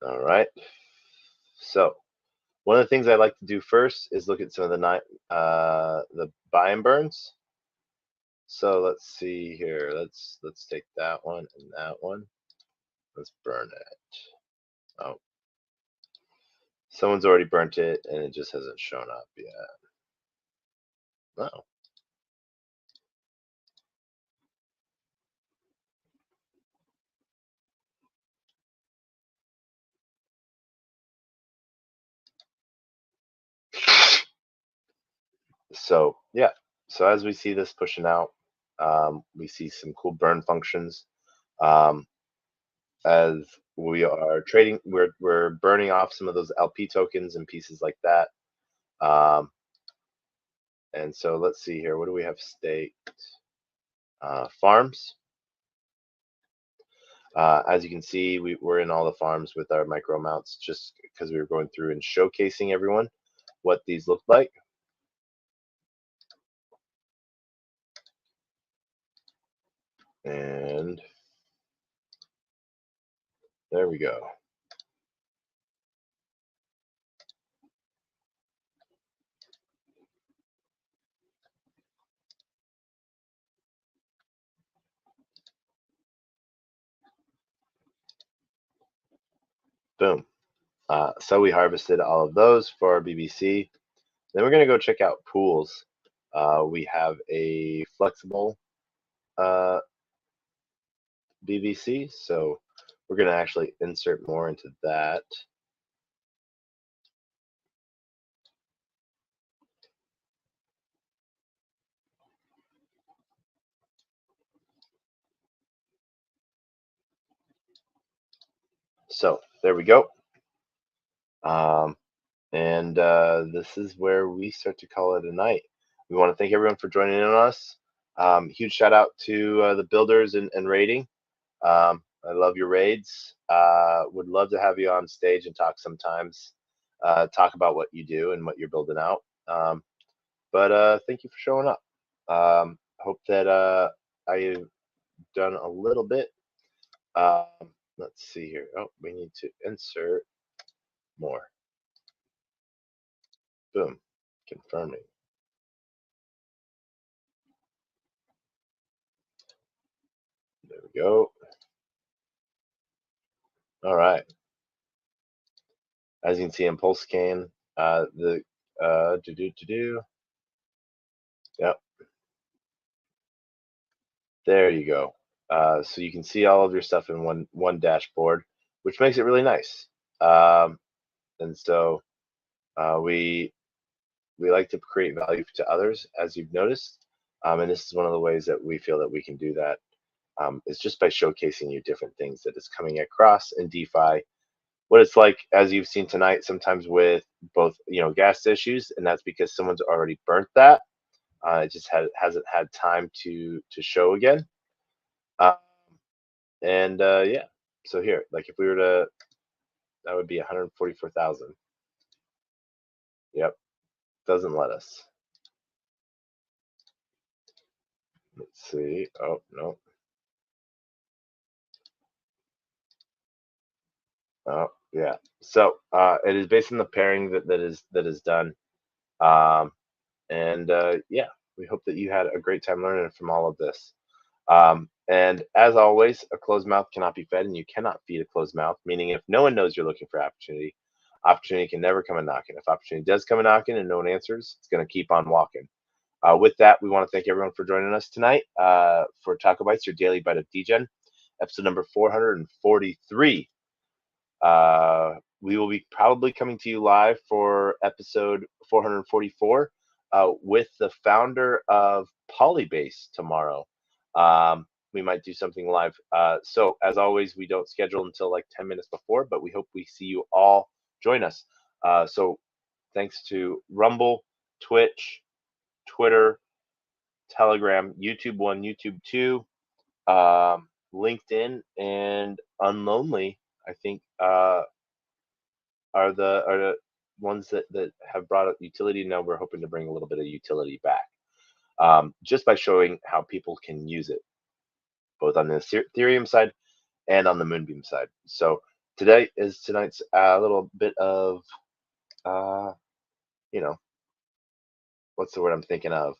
All right. So one of the things I like to do first is look at some of the buy and burns. So let's see here. Let's take that one and that one. Let's burn it. Oh, someone's already burnt it and it just hasn't shown up yet. Oh. So yeah. So as we see this pushing out, we see some cool burn functions. As we are trading, we're burning off some of those LP tokens and pieces like that. And so let's see here. What do we have staked? Farms. As you can see, we're in all the farms with our micro amounts just because we were going through and showcasing everyone what these look like. And there we go. Boom. So we harvested all of those for our BBC. Then we're going to go check out pools. We have a flexible BBC, so we're going to actually insert more into that. So there we go. And this is where we start to call it a night. We want to thank everyone for joining in on us. Huge shout out to the builders and raiding. I love your raids. Would love to have you on stage and talk sometimes. Talk about what you do and what you're building out. But thank you for showing up. Hope that I've done a little bit. Let's see here. Oh, we need to insert more. Boom. Confirming. There we go. All right. As you can see in pulse scan, yep, there you go. So you can see all of your stuff in one dashboard, which makes it really nice. And so we like to create value to others, as you've noticed, and this is one of the ways that we feel that we can do that. Is just by showcasing you different things that is coming across in DeFi, what it's like, as you've seen tonight, sometimes with both gas issues, and that's because someone's already burnt that. It just hasn't had time to show again. Uh, and yeah, so here, like if we were to, that would be 144,000. Yep, doesn't let us. Let's see. Oh no. Oh yeah. So it is based on the pairing that is done. Um, and yeah, we hope that you had a great time learning from all of this. And as always, a closed mouth cannot be fed, and you cannot feed a closed mouth. Meaning, if no one knows you're looking for opportunity, opportunity can never come a knocking. If opportunity does come a knocking and no one answers, it's going to keep on walking. With that, we want to thank everyone for joining us tonight for TacoBytes, your daily bite of Degen, episode number 443. We will be probably coming to you live for episode 444 with the founder of Polybase tomorrow. We might do something live. So as always, we don't schedule until like 10 minutes before, but we hope we see you all join us. So thanks to Rumble, Twitch, Twitter, Telegram, YouTube 1, YouTube 2, LinkedIn, and Unlonely, I think, are the ones that have brought up utility. Now we're hoping to bring a little bit of utility back, just by showing how people can use it, both on the Ethereum side and on the Moonbeam side. So today is tonight's little bit of, uh, you know, what's the word I'm thinking of?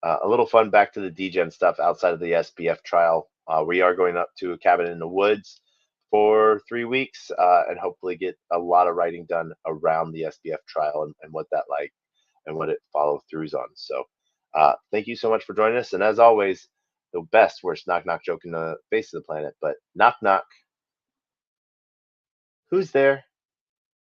A little fun back to the Degen stuff outside of the SBF trial. We are going up to a cabin in the woods for 3 weeks and hopefully get a lot of writing done around the SBF trial and what that like and what it follow throughs on. So thank you so much for joining us. And as always, the best, worst knock knock joke in the face of the planet, but knock knock. Who's there?